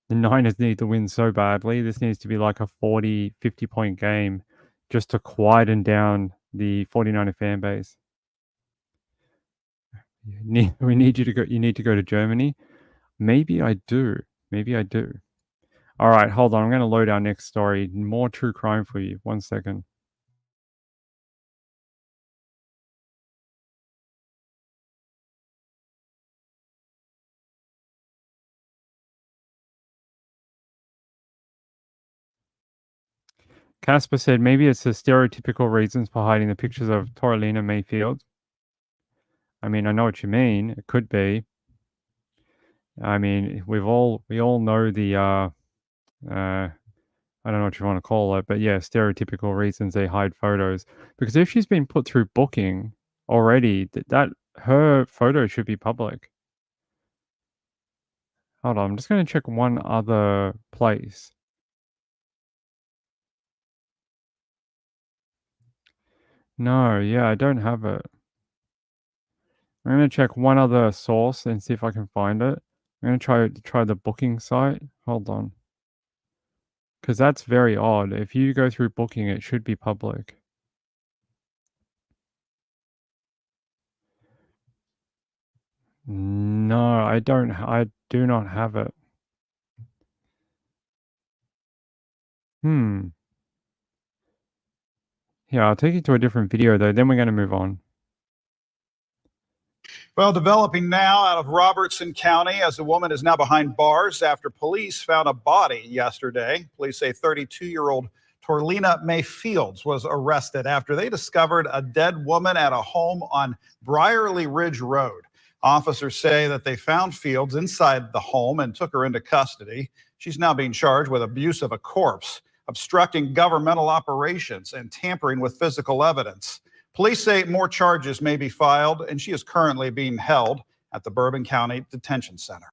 the Niners need to win so badly. This needs to be like a 40, 50-point game just to quieten down the 49er fan base. We need you to go. You need to go to Germany. Maybe I do. Maybe I do. All right, hold on. I'm going to load our next story. More true crime for you. 1 second. Casper said maybe it's the stereotypical reasons for hiding the pictures of Toralina Mayfield. I mean, I know what you mean. It could be. I mean, we all know the I don't know what you want to call it, but yeah, stereotypical reasons they hide photos. Because if she's been put through booking already, that her photo should be public. Hold on, I'm just going to check one other place. No, yeah, I don't have it. I'm going to check one other source and see if I can find it. I'm going to try the booking site. Hold on. Because that's very odd. If you go through booking, it should be public. No, I don't. I do not have it. Yeah, I'll take you to a different video though. Then we're going to move on. Well, developing now out of Robertson County as a woman is now behind bars after police found a body yesterday. Police say 32-year-old Torlina May Fields was arrested after they discovered a dead woman at a home on Briarly Ridge Road. Officers say that they found Fields inside the home and took her into custody. She's now being charged with abuse of a corpse, obstructing governmental operations, and tampering with physical evidence. Police say more charges may be filed, and she is currently being held at the Bourbon County Detention Center.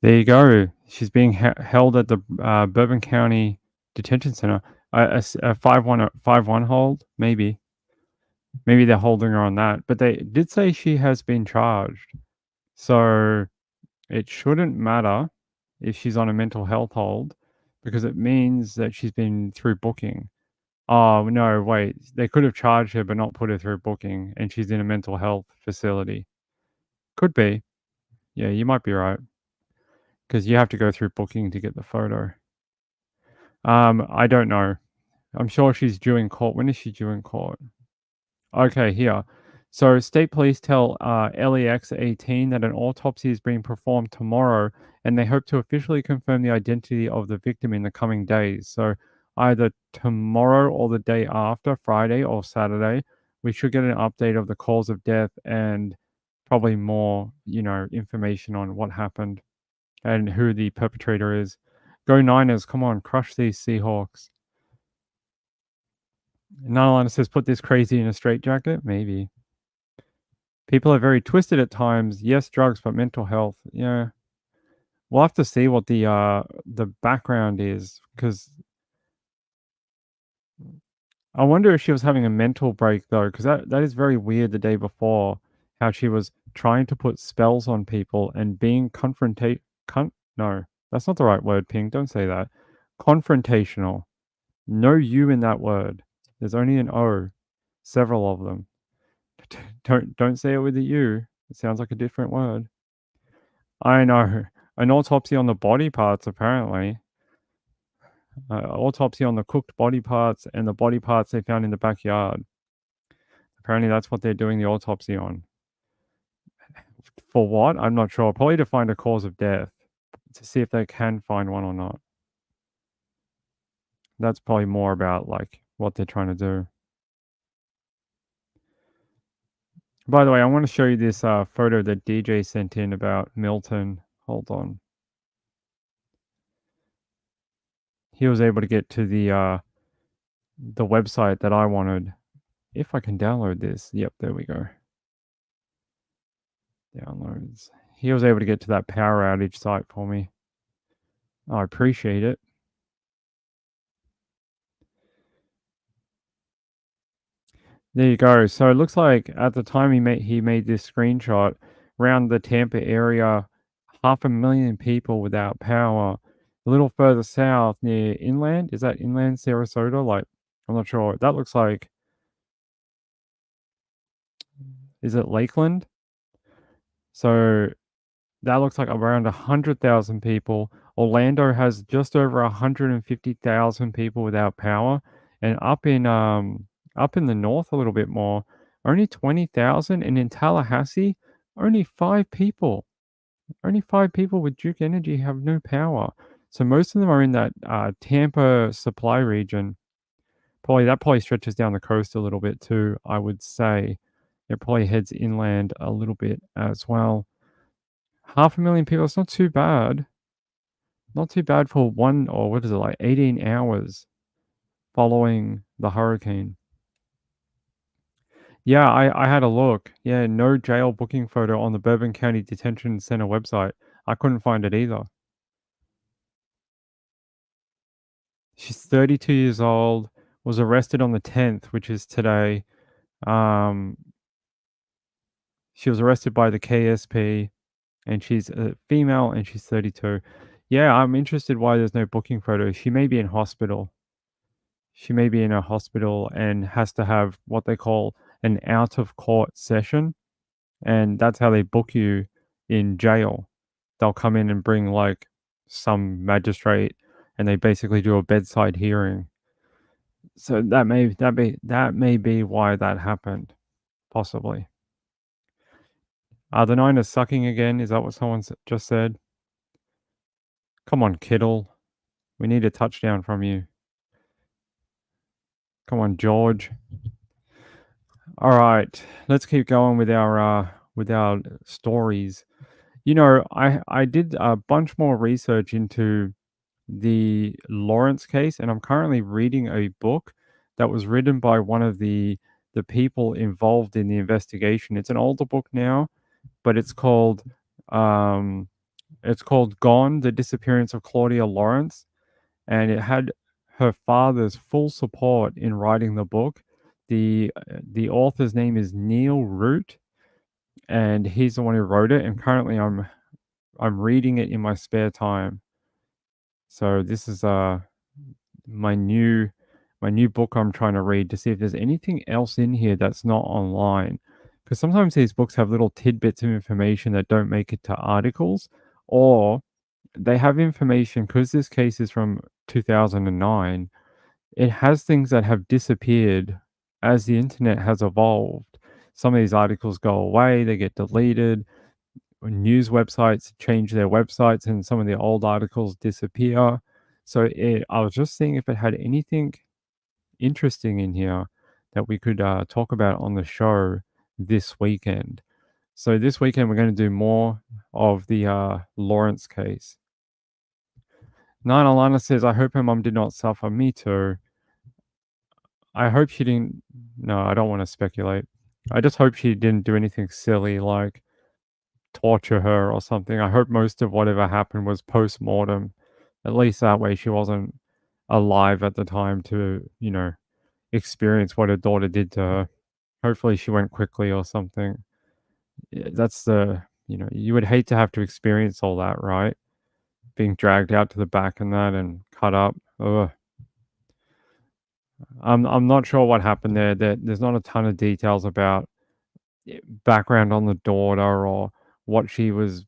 There you go. She's being held at the Bourbon County Detention Center. A 5-1 hold, maybe. Maybe they're holding her on that. But they did say she has been charged. So it shouldn't matter if she's on a mental health hold because it means that she's been through booking. Oh, no, wait. They could have charged her but not put her through booking and she's in a mental health facility. Could be. Yeah, you might be right. Because you have to go through booking to get the photo. I don't know. I'm sure she's due in court. When is she due in court? Okay, here. So state police tell LEX 18 that an autopsy is being performed tomorrow, and they hope to officially confirm the identity of the victim in the coming days. So either tomorrow or the day after, Friday or Saturday, we should get an update of the cause of death and probably more, information on what happened and who the perpetrator is. Go Niners, come on, crush these Seahawks. Nalana says, put this crazy in a straitjacket? Maybe. People are very twisted at times. Yes, drugs, but mental health. Yeah. We'll have to see what the background is, because I wonder if she was having a mental break, though, because that is very weird the day before, how she was trying to put spells on people and being no, that's not the right word, Ping. Don't say that. Confrontational. No U in that word. There's only an O. Several of them. Don't say it with a U. It sounds like a different word. I know. An autopsy on the body parts, apparently. Autopsy on the cooked body parts and the body parts they found in the backyard. Apparently that's what they're doing the autopsy on. For what? I'm not sure. Probably to find a cause of death. To see if they can find one or not. That's probably more about, like, what they're trying to do. By the way, I want to show you this photo that DJ sent in about Milton. Hold on. He was able to get to the website that I wanted. If I can download this. Yep, there we go. Downloads. He was able to get to that power outage site for me. I appreciate it. There you go. So it looks like at the time he made this screenshot, around the Tampa area, 500,000 people without power. A little further south near Inland. Is that Inland Sarasota? Like, I'm not sure. That looks like, is it Lakeland? So that looks like around 100,000 people. Orlando has just over 150,000 people without power, and up in the north a little bit more, only 20,000, and in Tallahassee, only 5 people. Only 5 people with Duke Energy have no power. So most of them are in that Tampa supply region. That probably stretches down the coast a little bit too, I would say. It probably heads inland a little bit as well. 500,000 people, it's not too bad. Not too bad for 18 hours following the hurricane. Yeah, I had a look. Yeah, no jail booking photo on the Bourbon County Detention Center website. I couldn't find it either. She's 32 years old, was arrested on the 10th, which is today. She was arrested by the KSP, and she's a female, and she's 32. Yeah, I'm interested why there's no booking photo. She may be in hospital. She may be in a hospital and has to have what they call an out-of-court session, and that's how they book you in jail. They'll come in and bring, like, some magistrate, and they basically do a bedside hearing. So that may be why that happened, possibly. Are the Niners sucking again? Is that what someone just said? Come on, Kittle. We need a touchdown from you. Come on, George. All right, let's keep going with our stories. I did a bunch more research into the Lawrence case, and I'm currently reading a book that was written by one of the people involved in the investigation. It's an older book now, but it's called Gone: The Disappearance of Claudia Lawrence, and it had her father's full support in writing the book. The author's name is Neil Root, and he's the one who wrote it, and currently I'm reading it in my spare time. So this is my new book I'm trying to read to see if there's anything else in here that's not online. Because sometimes these books have little tidbits of information that don't make it to articles, or they have information, because this case is from 2009. It has things that have disappeared as the internet has evolved. some of these articles go away, they get deleted. News websites change their websites, and some of the old articles disappear. So I was just seeing if it had anything interesting in here that we could talk about on the show this weekend. So this weekend we're going to do more of the Lawrence case. Nine Alana says, I hope her mom did not suffer. Me too. I hope she didn't. No, I don't want to speculate. I just hope she didn't do anything silly like torture her or something. I hope most of whatever happened was post-mortem. At least that way she wasn't alive at the time to, experience what her daughter did to her. Hopefully she went quickly or something. That's you would hate to have to experience all that, right? Being dragged out to the back and that and cut up. Ugh. I'm not sure what happened there. There's not a ton of details about background on the daughter or what she was,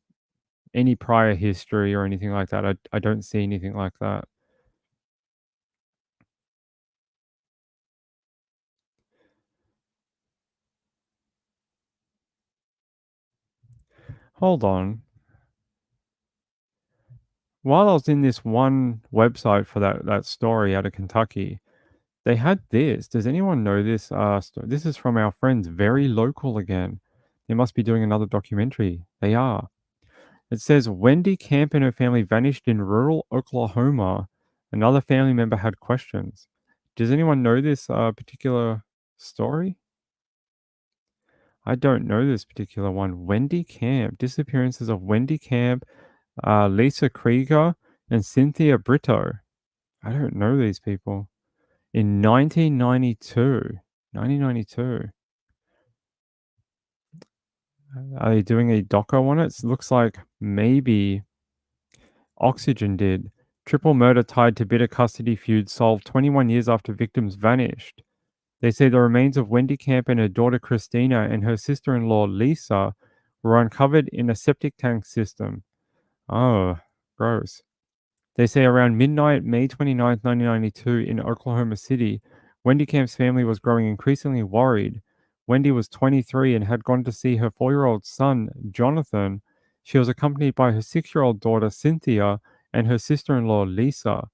any prior history or anything like that. I don't see anything like that. Hold on. While I was in this one website for that story out of Kentucky, they had this. Does anyone know this? This is from our friends, Very Local again. They must be doing another documentary. They are. It says Wendy Camp and her family vanished in rural Oklahoma. Another family member had questions. Does anyone know this particular story? I don't know this particular one. Wendy Camp. Disappearances of Wendy Camp, Lisa Krieger, and Cynthia Brito. I don't know these people. In 1992. 1992. Are they doing a doco on it? It looks like maybe Oxygen did. Triple murder tied to bitter custody feud solved 21 years after victims vanished. They say the remains of Wendy Camp and her daughter Christina and her sister-in-law Lisa were uncovered in a septic tank system. Oh, gross. They say around midnight, May 29, 1992, in Oklahoma City, Wendy Camp's family was growing increasingly worried. Wendy was 23 and had gone to see her 4-year-old son, Jonathan. She was accompanied by her 6-year-old daughter, Cynthia, and her sister-in-law, Lisa.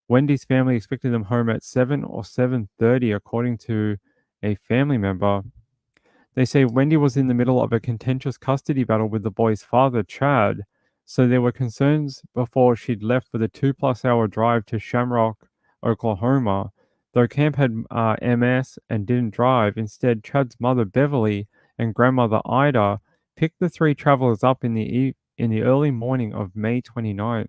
Wendy's family expected them home at 7 or 7:30, according to a family member. They say Wendy was in the middle of a contentious custody battle with the boy's father, Chad, so there were concerns before she'd left for the 2+ hour drive to Shamrock, Oklahoma. Though Camp had MS and didn't drive, instead Chad's mother, Beverly, and grandmother, Ida, picked the three travelers up in the early morning of May 29th.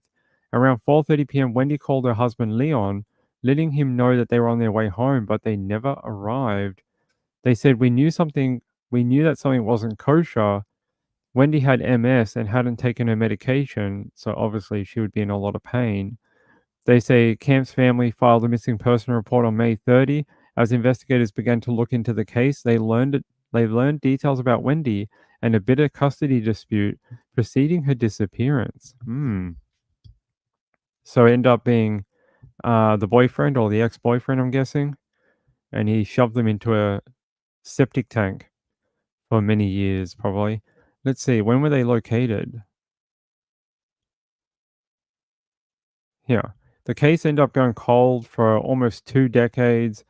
Around 4:30 p.m., Wendy called her husband, Leon, letting him know that they were on their way home, but they never arrived. They said, we knew that something wasn't kosher. Wendy had MS and hadn't taken her medication, so obviously she would be in a lot of pain. They say Camp's family filed a missing person report on May 30. As investigators began to look into the case, they learned details about Wendy and a bitter custody dispute preceding her disappearance. So it ended up being the boyfriend or the ex-boyfriend, I'm guessing, and he shoved them into a septic tank for many years, probably. Let's see, when were they located? Here. The case ended up going cold for almost 2 decades.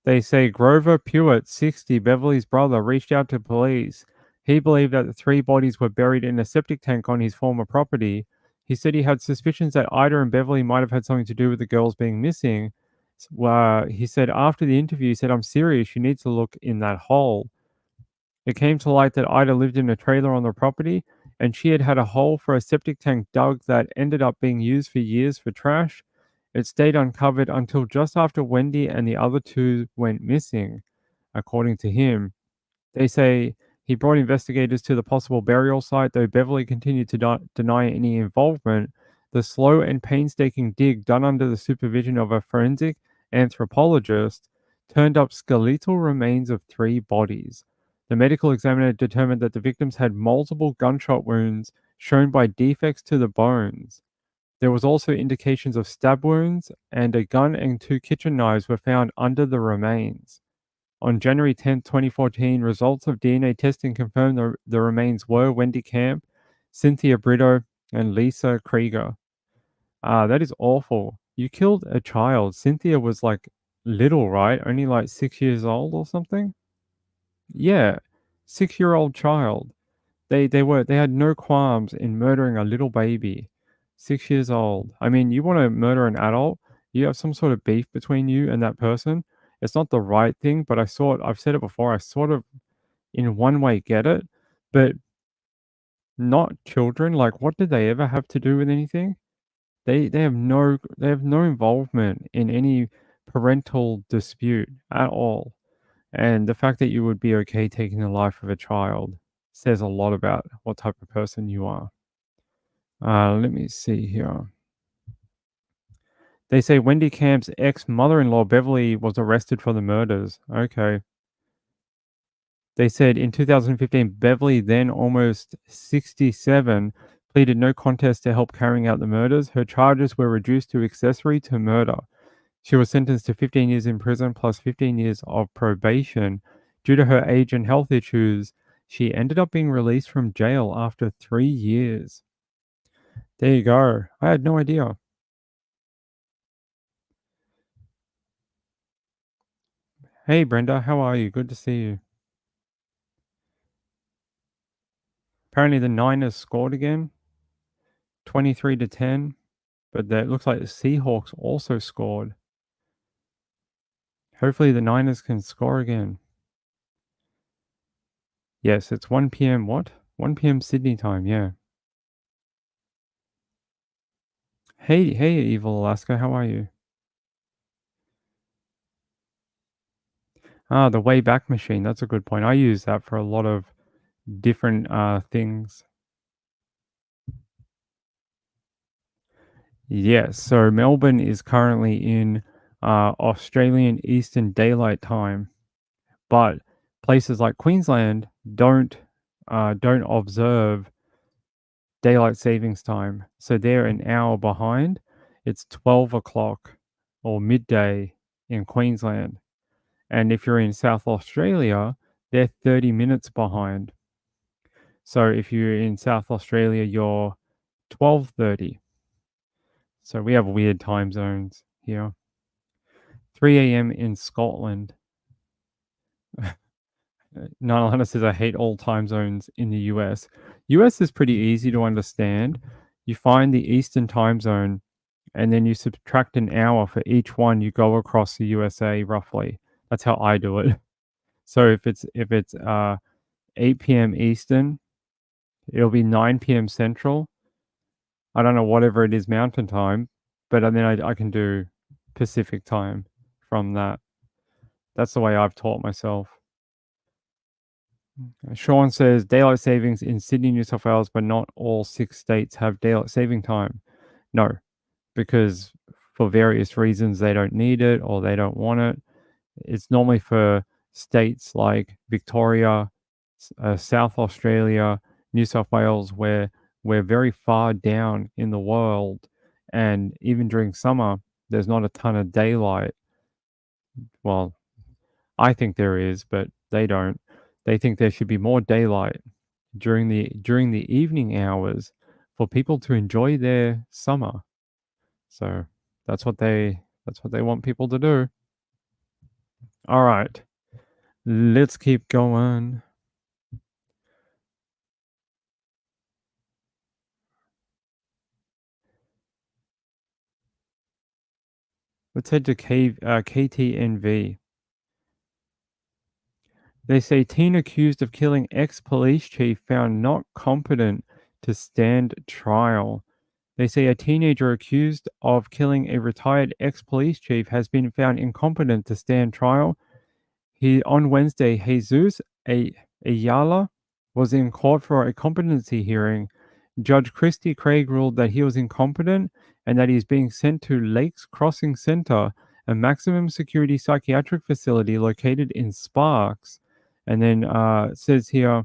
They say Grover Pewitt, 60, Beverly's brother, reached out to police. He believed that the 3 bodies were buried in a septic tank on his former property. He said he had suspicions that Ida and Beverly might have had something to do with the girls being missing. He said after the interview, he said, I'm serious, you need to look in that hole. It came to light that Ida lived in a trailer on the property, and she had a hole for a septic tank dug that ended up being used for years for trash. It stayed uncovered until just after Wendy and the other 2 went missing, according to him. They say he brought investigators to the possible burial site, though Beverly continued to deny any involvement. The slow and painstaking dig done under the supervision of a forensic anthropologist turned up skeletal remains of 3 bodies. The medical examiner determined that the victims had multiple gunshot wounds shown by defects to the bones. There was also indications of stab wounds, and a gun and 2 kitchen knives were found under the remains. On January 10th, 2014, results of DNA testing confirmed the remains were Wendy Camp, Cynthia Brito, and Lisa Krieger. That is awful. You killed a child. Cynthia was like little, right? Only like 6 years old or something? Yeah, 6-year-old child. They had no qualms in murdering a little baby, 6 years old. I mean, you wanna murder an adult, you have some sort of beef between you and that person. It's not the right thing, but I've said it before, I sort of, in one way, get it, but not children. Like, what did they ever have to do with anything? They have no involvement in any parental dispute at all. And the fact that you would be okay taking the life of a child says a lot about what type of person you are. Let me see here. They say Wendy Camp's ex-mother-in-law, Beverly, was arrested for the murders. Okay. They said in 2015, Beverly, then almost 67, pleaded no contest to help carrying out the murders. Her charges were reduced to accessory to murder. She was sentenced to 15 years in prison plus 15 years of probation. Due to her age and health issues, she ended up being released from jail after 3 years. There you go. I had no idea. Hey, Brenda, how are you? Good to see you. Apparently, the Niners scored again, 23-10, but it looks like the Seahawks also scored. Hopefully, the Niners can score again. Yes, it's 1 p.m. What? 1 p.m. Sydney time, yeah. Hey, Evil Alaska, how are you? The Wayback Machine, that's a good point. I use that for a lot of different things. Yes, so Melbourne is currently in Australian Eastern Daylight Time, but places like Queensland don't observe Daylight Savings Time, so they're an hour behind. It's 12 o'clock or midday in Queensland. And if you're in South Australia, they're 30 minutes behind. So if you're in South Australia, you're 12:30. So we have weird time zones here. 3 a.m. in Scotland. Nalana says, I hate all time zones in the US. US is pretty easy to understand. You find the Eastern time zone, and then you subtract an hour for each one you go across the USA roughly. That's how I do it. So if it's 8 p.m. Eastern, it'll be 9 p.m. Central. I don't know, whatever it is Mountain Time, but then I can do Pacific Time from that. That's the way I've taught myself. Sean says daylight savings in Sydney, New South Wales, but not all 6 states have daylight saving time. No, because for various reasons they don't need it or they don't want it. It's normally for states like Victoria, South Australia, New South Wales, where we're very far down in the world, and even during summer, there's not a ton of daylight. Well, I think there is, but they don't. They think there should be more daylight during the evening hours for people to enjoy their summer. So that's what they want people to do. All right, let's keep going. Let's head to KTNV. They say teen accused of killing ex-police chief found not competent to stand trial. They say a teenager accused of killing a retired ex-police chief has been found incompetent to stand trial. On Wednesday, Jesus Ayala was in court for a competency hearing. Judge Christy Craig ruled that he was incompetent and that he is being sent to Lakes Crossing Center, a maximum security psychiatric facility located in Sparks. And then it says here,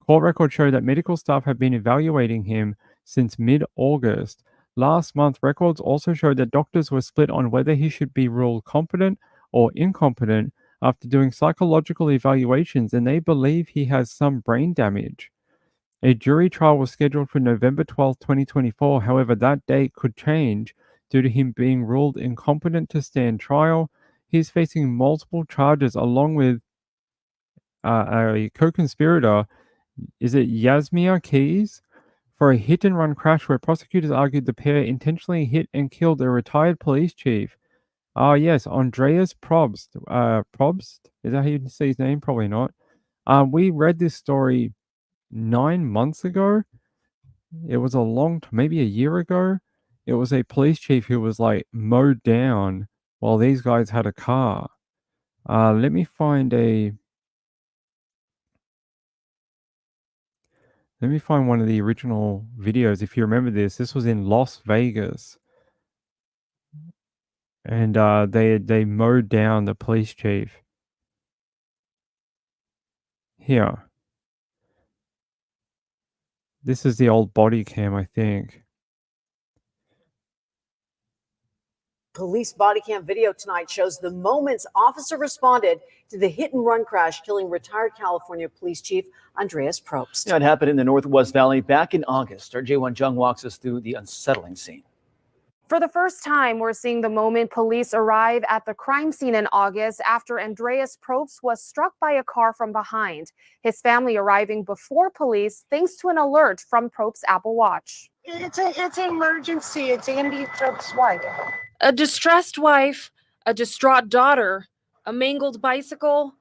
court records show that medical staff have been evaluating him since mid-August. Last month, records also showed that doctors were split on whether he should be ruled competent or incompetent after doing psychological evaluations, and they believe he has some brain damage. A jury trial was scheduled for November 12, 2024. However, that date could change due to him being ruled incompetent to stand trial. He's facing multiple charges along with a co-conspirator. Is it Yasmia Keys? For a hit-and-run crash where prosecutors argued the pair intentionally hit and killed a retired police chief. Yes, Andreas Probst. Probst? Is that how you say his name? Probably not. We read this story 9 months ago. It was a long time, maybe a year ago. It was a police chief who was like mowed down while these guys had a car. Let me find one of the original videos. If you remember this was in Las Vegas. And they mowed down the police chief. Here. This is the old body cam, I think. Police body cam video tonight shows the moments officer responded to the hit and run crash, killing retired California Police Chief Andreas Probst. Yeah, it happened in the Northwest Valley back in August. Our J1 Jung walks us through the unsettling scene. For the first time, we're seeing the moment police arrive at the crime scene in August after Andreas Probst was struck by a car from behind. His family arriving before police thanks to an alert from Probst's Apple Watch. It's an emergency. It's Andy Probst's wife. A distressed wife, a distraught daughter, a mangled bicycle,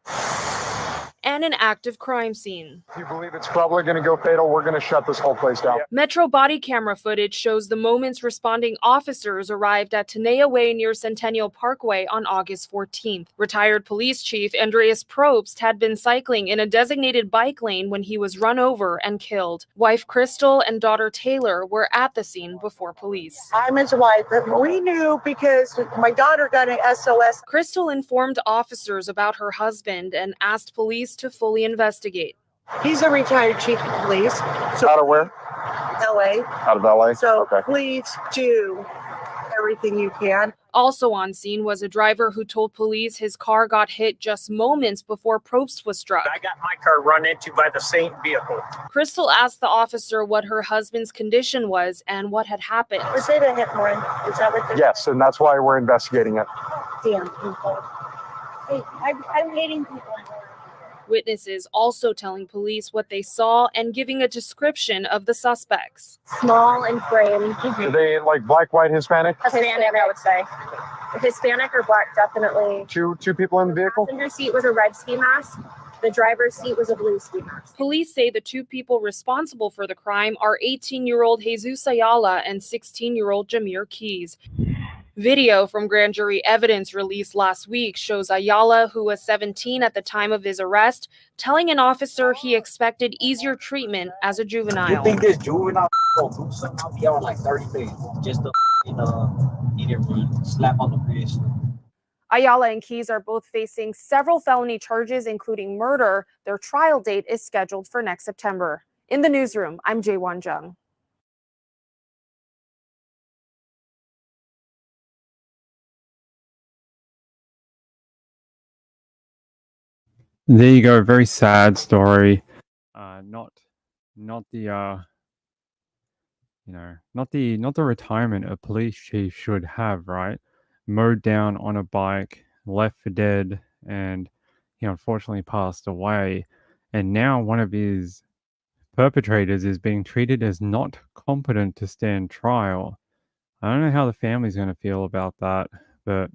and an active crime scene. If you believe it's probably going to go fatal, we're going to shut this whole place down. Metro body camera footage shows the moments responding officers arrived at Tenaya Way near Centennial Parkway on August 14th. Retired police chief Andreas Probst had been cycling in a designated bike lane when he was run over and killed. Wife Crystal and daughter Taylor were at the scene before police. I'm his wife, but we knew because my daughter got an SOS. Crystal informed officers about her husband and asked police to fully investigate. He's a retired chief of police. So Out of where? LA. Out of LA? So Okay. please do everything you can. Also on scene was a driver who told police his car got hit just moments before Probst was struck. I got my car run into by the same vehicle. Crystal asked the officer what her husband's condition was and what had happened. Was it a hit and run? Is that what? Yes, and that's why we're investigating it. Damn people. Hey, I'm hating people. Witnesses also telling police what they saw and giving a description of the suspects. Small and frame. Are they like black, white, Hispanic? Hispanic, I would say. Hispanic or black, definitely. Two people in the vehicle? Passenger seat was a red ski mask. The driver's seat was a blue ski mask. Police say the two people responsible for the crime are 18-year-old Jesus Ayala and 16-year-old Jameer Keys. Video from grand jury evidence released last week shows Ayala, who was 17 at the time of his arrest, telling an officer he expected easier treatment as a juvenile. You think this juvenile go do something? I'll be out in like 30 days. Just to eat it, slap on the wrist. Ayala and Keys are both facing several felony charges, including murder. Their trial date is scheduled for next September. In the newsroom, I'm Jae-Won Jung. There you go. Very sad story. Not the not the retirement a police chief should have, right? Mowed down on a bike, left for dead, and he unfortunately passed away. And now one of his perpetrators is being treated as not competent to stand trial. I don't know how the family's going to feel about that, but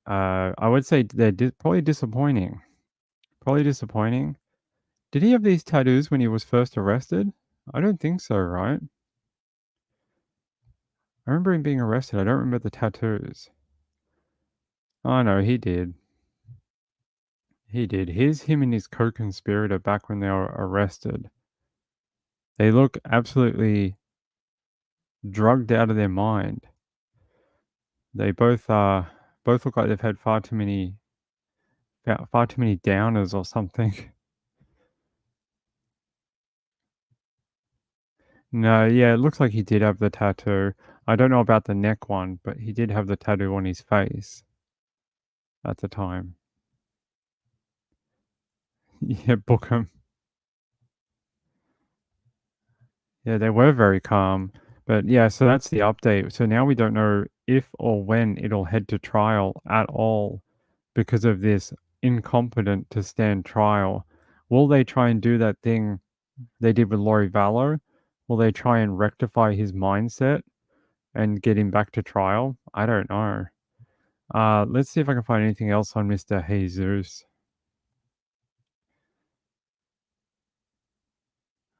I would say they're probably disappointing. Probably disappointing. Did he have these tattoos when he was first arrested? I don't think so, right? I remember him being arrested. I don't remember the tattoos. Oh no, he did. He did. Here's him and his co-conspirator back when they were arrested. They look absolutely drugged out of their mind. They both look like they've had far too many downers or something. No, yeah, it looks like he did have the tattoo. I don't know about the neck one, but he did have the tattoo on his face. at the time. Yeah, book 'em. Yeah, they were very calm. But yeah, so that's the update. So now we don't know if or when it'll head to trial at all because of this incompetent to stand trial. Will they try and do that thing they did with Laurie Vallow? Will they try and rectify his mindset and get him back to trial? I don't know. Let's see if I can find anything else on Mr. Jesus.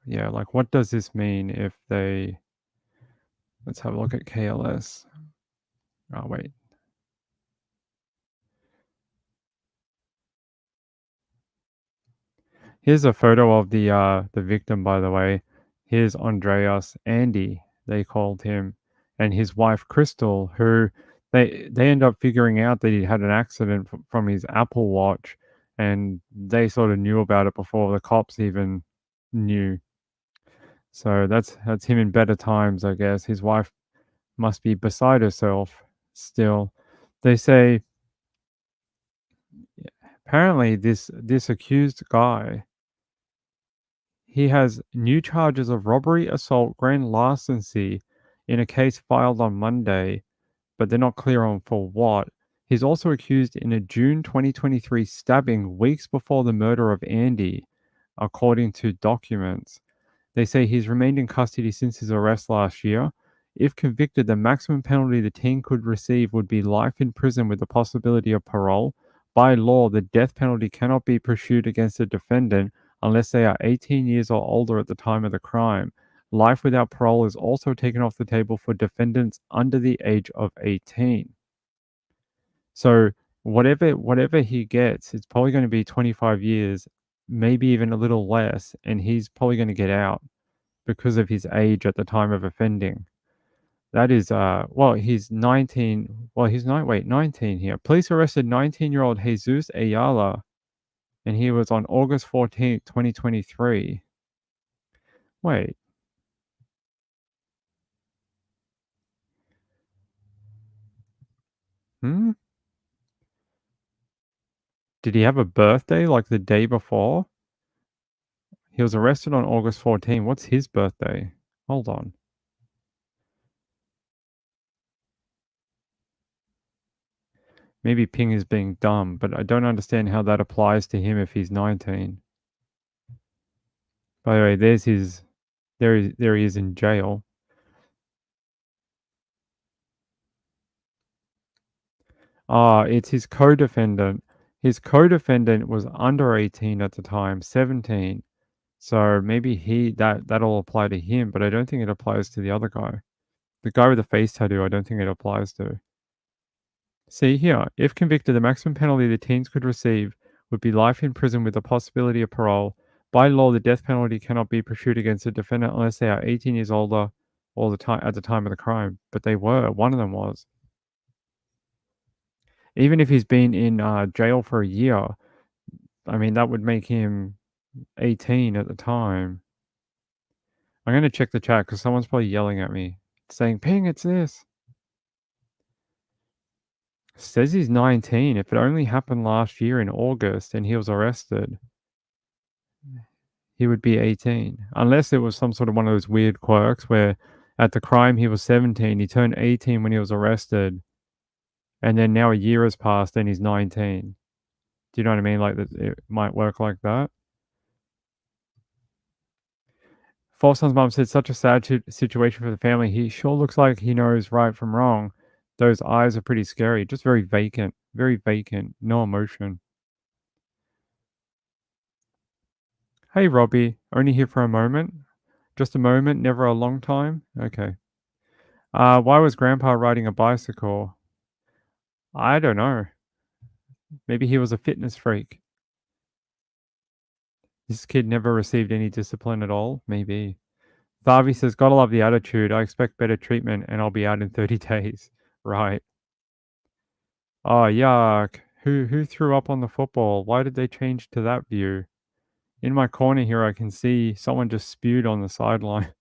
Yeah, like what does this mean if they... Let's have a look at KLS. Oh, wait. Here's a photo of the victim, by the way. Here's Andreas, Andy, they called him, and his wife Crystal, who they end up figuring out that he had an accident from his Apple Watch, and they sort of knew about it before the cops even knew. So that's him in better times, I guess. His wife must be beside herself still. They say apparently this accused guy, he has new charges of robbery, assault, grand larceny in a case filed on Monday, but they're not clear on for what. He's also accused in a June 2023 stabbing weeks before the murder of Andy, according to documents. They say he's remained in custody since his arrest last year. If convicted, the maximum penalty the teen could receive would be life in prison with the possibility of parole. By law, the death penalty cannot be pursued against a defendant unless they are 18 years or older at the time of the crime. Life without parole is also taken off the table for defendants under the age of 18. So whatever he gets, it's probably going to be 25 years, maybe even a little less, and he's probably going to get out because of his age at the time of offending. That is, well, he's 19. Well, he's 19 here. Police arrested 19-year-old Jesus Ayala, and he was on August 14th, 2023. Wait. Hmm? Did he have a birthday like the day before? He was arrested on August 14. What's his birthday? Hold on. Maybe Ping is being dumb, but I don't understand how that applies to him if he's 19. By the way, there's his... There he is in jail. It's his co-defendant. His co-defendant was under 18 at the time, 17. So maybe that'll apply to him, but I don't think it applies to the other guy. The guy with the face tattoo, I don't think it applies to. See here, if convicted, the maximum penalty the teens could receive would be life in prison with the possibility of parole. By law, the death penalty cannot be pursued against a defendant unless they are 18 years older all the time at the time of the crime. But they were. One of them was. Even if he's been in jail for a year, I mean, that would make him 18 at the time. I'm going to check the chat because someone's probably yelling at me, saying, Ping, it's this. Says he's 19. If it only happened last year in August and he was arrested, he would be 18. Unless it was some sort of one of those weird quirks where at the crime he was 17, he turned 18 when he was arrested, and then now a year has passed and he's 19. Do you know what I mean? Like, it might work like that. Falson's mom said, such a sad situation for the family. He sure looks like he knows right from wrong. Those eyes are pretty scary. Just very vacant. Very vacant. No emotion. Hey, Robbie. Only here for a moment? Just a moment, never a long time? Okay. Why was Grandpa riding a bicycle? I don't know. Maybe he was a fitness freak. This kid never received any discipline at all? Maybe. Thavi says, gotta love the attitude. I expect better treatment and I'll be out in 30 days. Right. Oh, yuck. Who threw up on the football? Why did they change to that view? In my corner here, I can see someone just spewed on the sideline.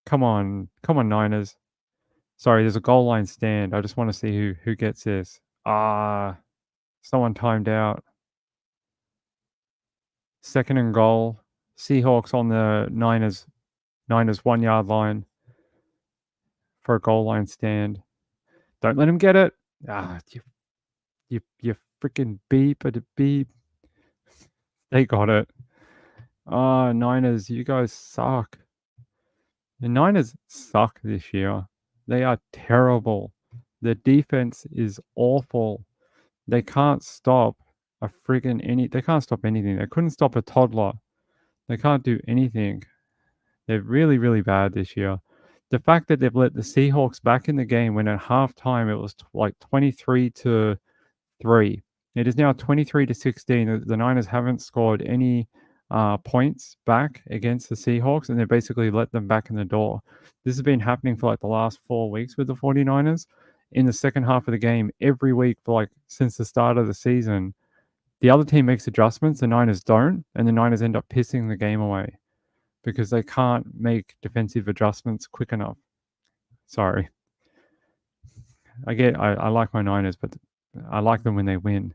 Come on, Niners. Sorry, there's a goal line stand. I just want to see who gets this. Someone timed out. 2nd and goal. Seahawks on the Niners 1 yard line for a goal line stand. Don't let him get it. You freaking beep at a beep. They got it. Niners, you guys suck. The Niners suck this year. They are terrible. The defense is awful. They can't stop they can't stop anything. They couldn't stop a toddler. They can't do anything. They're really, really bad this year. The fact that they've let the Seahawks back in the game when at halftime it was like 23-3. It is now 23-16. The Niners haven't scored any points back against the Seahawks, and they basically let them back in the door. This has been happening for like the last 4 weeks with the 49ers. In the second half of the game, every week for like since the start of the season, the other team makes adjustments, the Niners don't, and the Niners end up pissing the game away because they can't make defensive adjustments quick enough. Sorry. I like my Niners, but I like them when they win.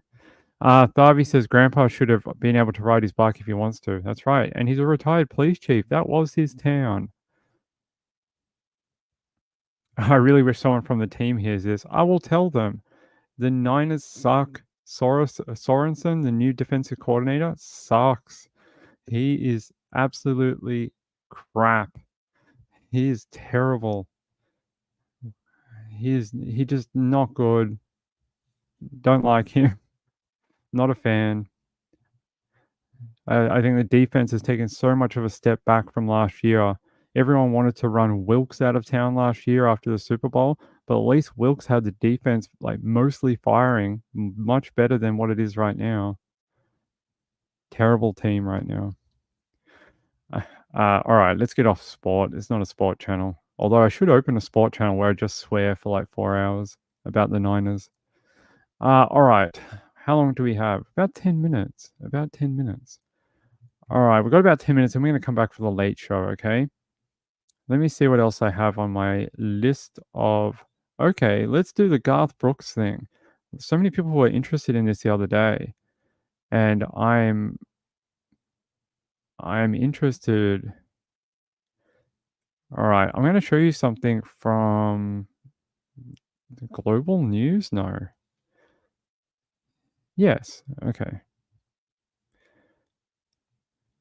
Tharvey says Grandpa should have been able to ride his bike if he wants to. That's right. And he's a retired police chief. That was his town. I really wish someone from the team hears this. I will tell them. The Niners suck. Sorensen, the new defensive coordinator, sucks. He is absolutely crap. He is terrible. He just not good. Don't like him. Not a fan. I think the defense has taken so much of a step back from last year. Everyone wanted to run Wilkes out of town last year after the Super Bowl, but at least Wilkes had the defense like mostly firing, much better than what it is right now. Terrible team right now. All right, let's get off sport. It's not a sport channel. Although I should open a sport channel where I just swear for like 4 hours about the Niners. All right. How long do we have? About 10 minutes. About 10 minutes. All right, we've got about 10 minutes and we're going to come back for the late show, okay? Let me see what else I have on my list of... Okay, let's do the Garth Brooks thing. So many people were interested in this the other day. And I'm interested... All right, I'm going to show you something from... the Global News? No. Yes, okay.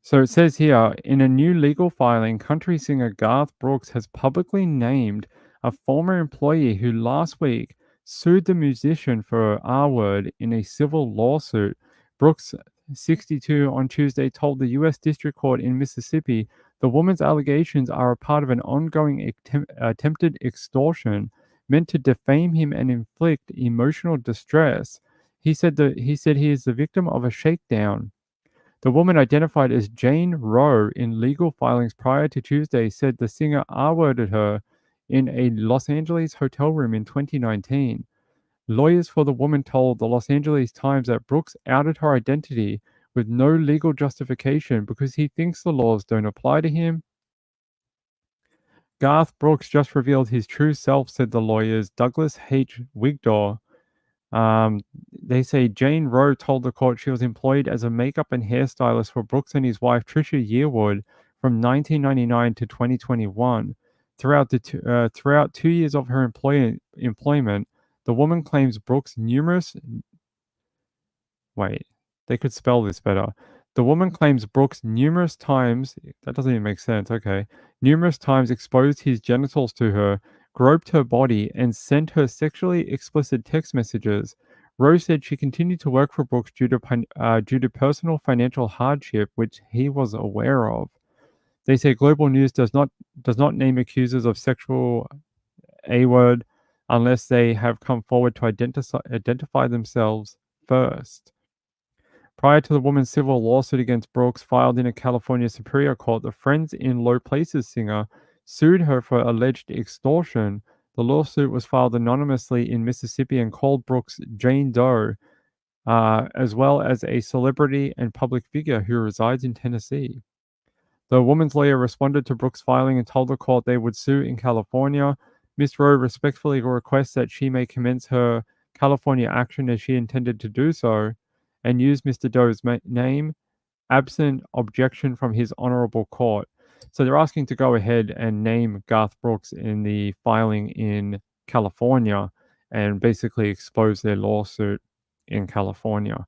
So it says here, in a new legal filing, country singer Garth Brooks has publicly named a former employee who last week sued the musician for R-word in a civil lawsuit. Brooks, 62, on Tuesday told the U.S. District Court in Mississippi the woman's allegations are a part of an ongoing attempted extortion meant to defame him and inflict emotional distress. He said he is the victim of a shakedown. The woman, identified as Jane Roe in legal filings prior to Tuesday, said the singer R-worded her in a Los Angeles hotel room in 2019. Lawyers for the woman told the Los Angeles Times that Brooks outed her identity with no legal justification because he thinks the laws don't apply to him. Garth Brooks just revealed his true self, said the lawyers. Douglas H. Wigdaw. They say Jane Roe told the court she was employed as a makeup and hairstylist for Brooks and his wife Trisha Yearwood from 1999 to 2021. Throughout 2 years of her employment, the woman claims Brooks numerous... Wait, they could spell this better. The woman claims Brooks numerous times... That doesn't even make sense, okay. Numerous times exposed his genitals to her, groped her body, and sent her sexually explicit text messages. Rose said she continued to work for Brooks due to personal financial hardship, which he was aware of. They say Global News does not name accusers of sexual A-word unless they have come forward to identify themselves first. Prior to the woman's civil lawsuit against Brooks filed in a California Superior Court, the Friends in Low Places singer sued her for alleged extortion. The lawsuit was filed anonymously in Mississippi and called Brooks Jane Doe, as well as a celebrity and public figure who resides in Tennessee. The woman's lawyer responded to Brooks' filing and told the court they would sue in California. Ms. Rowe respectfully requests that she may commence her California action as she intended to do so and used Mr. Doe's name absent objection from his honorable court. So they're asking to go ahead and name Garth Brooks in the filing in California and basically expose their lawsuit in California.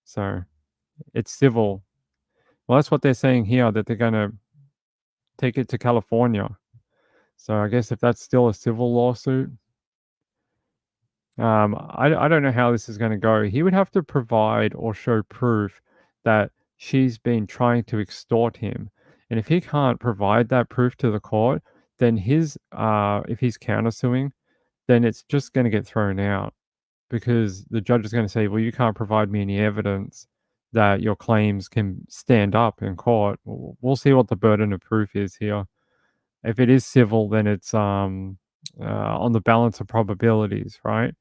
So it's civil. Well, that's what they're saying here, that they're going to take it to California. So I guess if that's still a civil lawsuit, I don't know how this is going to go. He would have to provide or show proof that she's been trying to extort him. And if he can't provide that proof to the court, then if he's countersuing, then it's just going to get thrown out because the judge is going to say, well, you can't provide me any evidence that your claims can stand up in court. We'll see what the burden of proof is here. If it is civil, then it's on the balance of probabilities, right?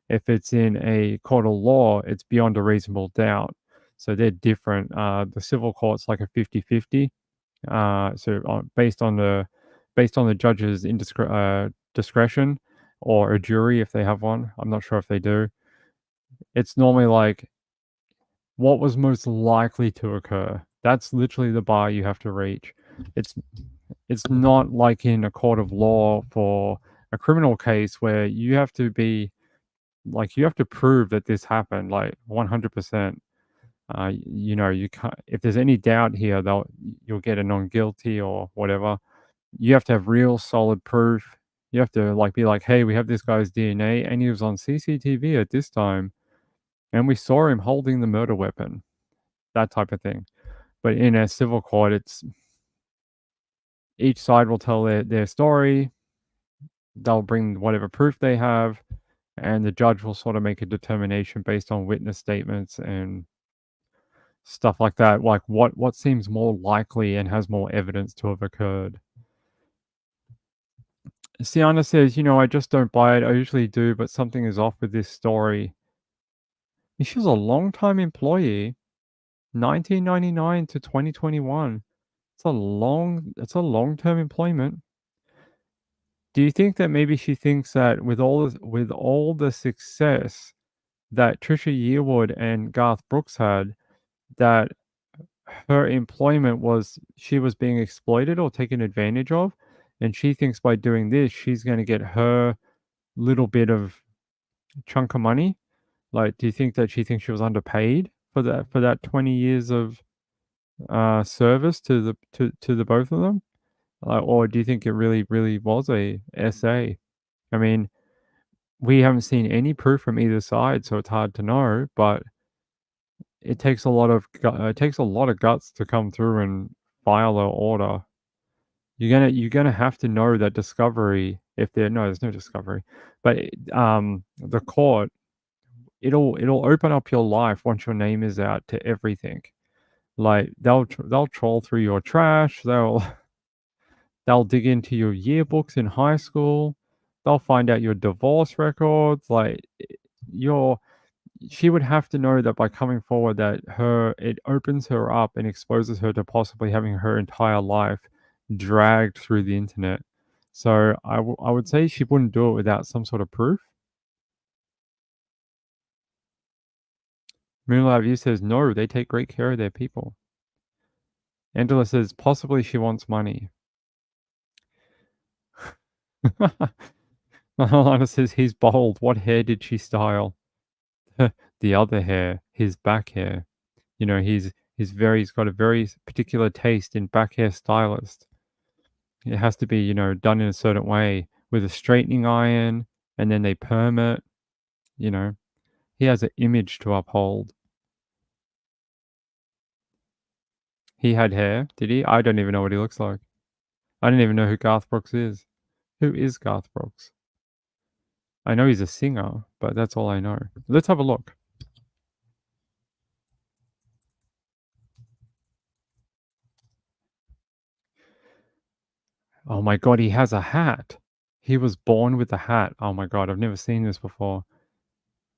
If it's in a court of law, it's beyond a reasonable doubt. So they're different. The civil court's like a 50-50. Based on the judge's discretion or a jury if they have one. I'm not sure if they do. It's normally like what was most likely to occur. That's literally the bar you have to reach. It's not like in a court of law for a criminal case where you have to be like you have to prove that this happened like 100%. You can't, if there's any doubt here, you'll get a non-guilty or whatever. You have to have real solid proof. You have to be like, hey, we have this guy's DNA and he was on CCTV at this time and we saw him holding the murder weapon, that type of thing. But in a civil court, it's each side will tell their story. They'll bring whatever proof they have, and the judge will sort of make a determination based on witness statements and stuff like that. Like what seems more likely and has more evidence to have occurred. Sienna says, I just don't buy it. I usually do, but something is off with this story. She was a long-time employee, 1999 to 2021. It's a long-term employment. Do you think that maybe she thinks that with all the success that Trisha Yearwood and Garth Brooks had, that her employment she was being exploited or taken advantage of, and she thinks by doing this she's going to get her little bit of chunk of money? Like, do you think that she thinks she was underpaid for that 20 years of service to the both of them? Or do you think it really, really was a SA? I mean, we haven't seen any proof from either side, so it's hard to know. But it takes a lot of guts to come through and file an order. You're gonna have to know that discovery. There's no discovery, but the court, it'll open up your life once your name is out to everything. Like they'll troll through your trash. They'll dig into your yearbooks in high school. They'll find out your divorce records. She would have to know that by coming forward that it opens her up and exposes her to possibly having her entire life dragged through the internet. So I would say she wouldn't do it without some sort of proof. Moonlight View says, no, they take great care of their people. Angela says, possibly she wants money. Alana says, he's bold. What hair did she style? The other hair, his back hair. He's got a very particular taste in back hair stylist. It has to be, done in a certain way with a straightening iron, and then they perm it. He has an image to uphold. He had hair, did he? I don't even know what he looks like. I don't even know who Garth Brooks is. Who is Garth Brooks? I know he's a singer, but that's all I know. Let's have a look. Oh my God, he has a hat. He was born with a hat. Oh my God, I've never seen this before.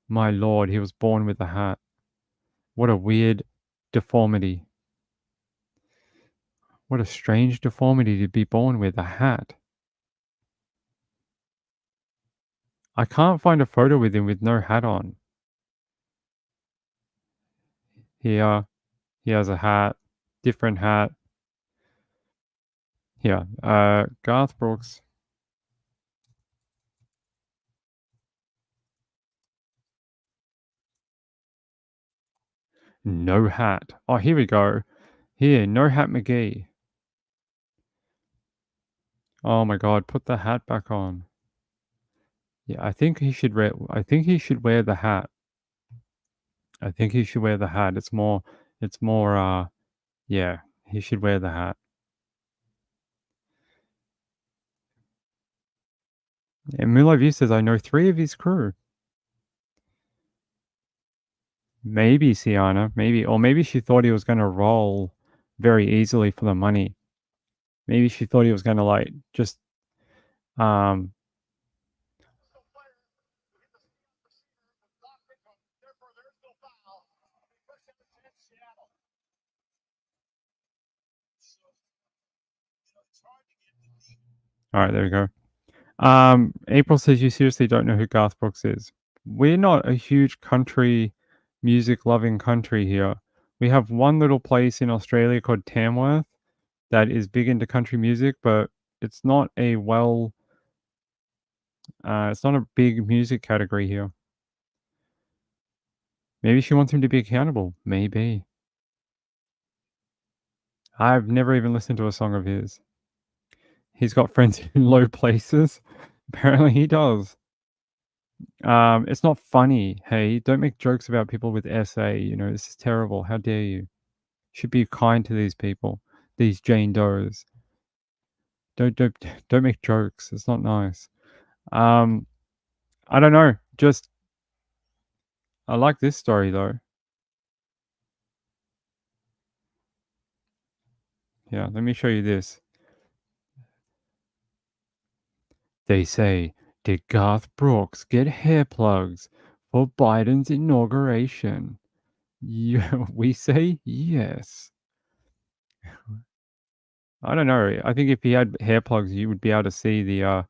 My Lord, he was born with a hat. What a weird deformity. What a strange deformity to be born with, a hat. I can't find a photo with him with no hat on. Here, he has a hat, different hat. Here, Garth Brooks. No hat. Oh, here we go. Here, no hat McGee. Oh my God, put the hat back on. Yeah, I think he should wear the hat. I think he should wear the hat. It's more, yeah, he should wear the hat. And Mulaview says, I know 3 of his crew. Maybe Sienna, or maybe she thought he was going to roll very easily for the money. Maybe she thought he was going to like just, all right, there we go. April says, you seriously don't know who Garth Brooks is. We're not a huge country music loving country here. We have one little place in Australia called Tamworth that is big into country music, but it's not a it's not a big music category here. Maybe she wants him to be accountable. Maybe. I've never even listened to a song of his. He's got friends in low places. Apparently he does. It's not funny. Hey, don't make jokes about people with SA. You know, this is terrible. How dare you? You should be kind to these people, these Jane Does. Don't make jokes. It's not nice. I don't know. Just I like this story though. Yeah, let me show you this. They say, did Garth Brooks get hair plugs for Biden's inauguration? Yeah, we say yes. I don't know. I think if he had hair plugs, you would be able to see that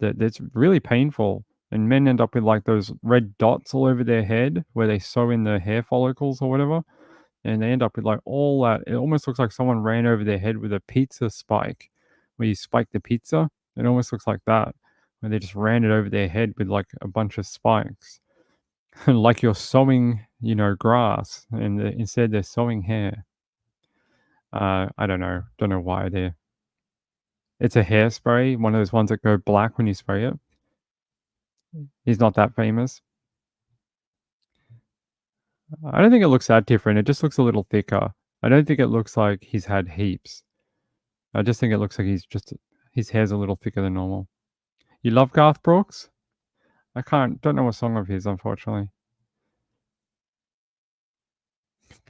it's really painful. And men end up with like those red dots all over their head where they sew in the hair follicles or whatever. And they end up with like all that. It almost looks like someone ran over their head with a pizza spike where you spike the pizza. It almost looks like that, where they just ran it over their head with like a bunch of spikes. Like you're sewing, grass, and instead they're sewing hair. I don't know. Don't know why they're. It's a hairspray, one of those ones that go black when you spray it. He's not that famous. I don't think it looks that different. It just looks a little thicker. I don't think it looks like he's had heaps. I just think it looks like his hair's a little thicker than normal. You love Garth Brooks? Don't know a song of his, unfortunately.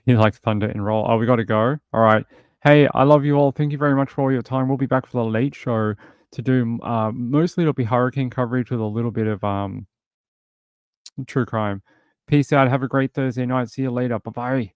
He likes Thunder and Roll. Oh, we got to go. All right. Hey, I love you all. Thank you very much for all your time. We'll be back for the late show to do, mostly it'll be hurricane coverage with a little bit of true crime. Peace out. Have a great Thursday night. See you later. Bye-bye.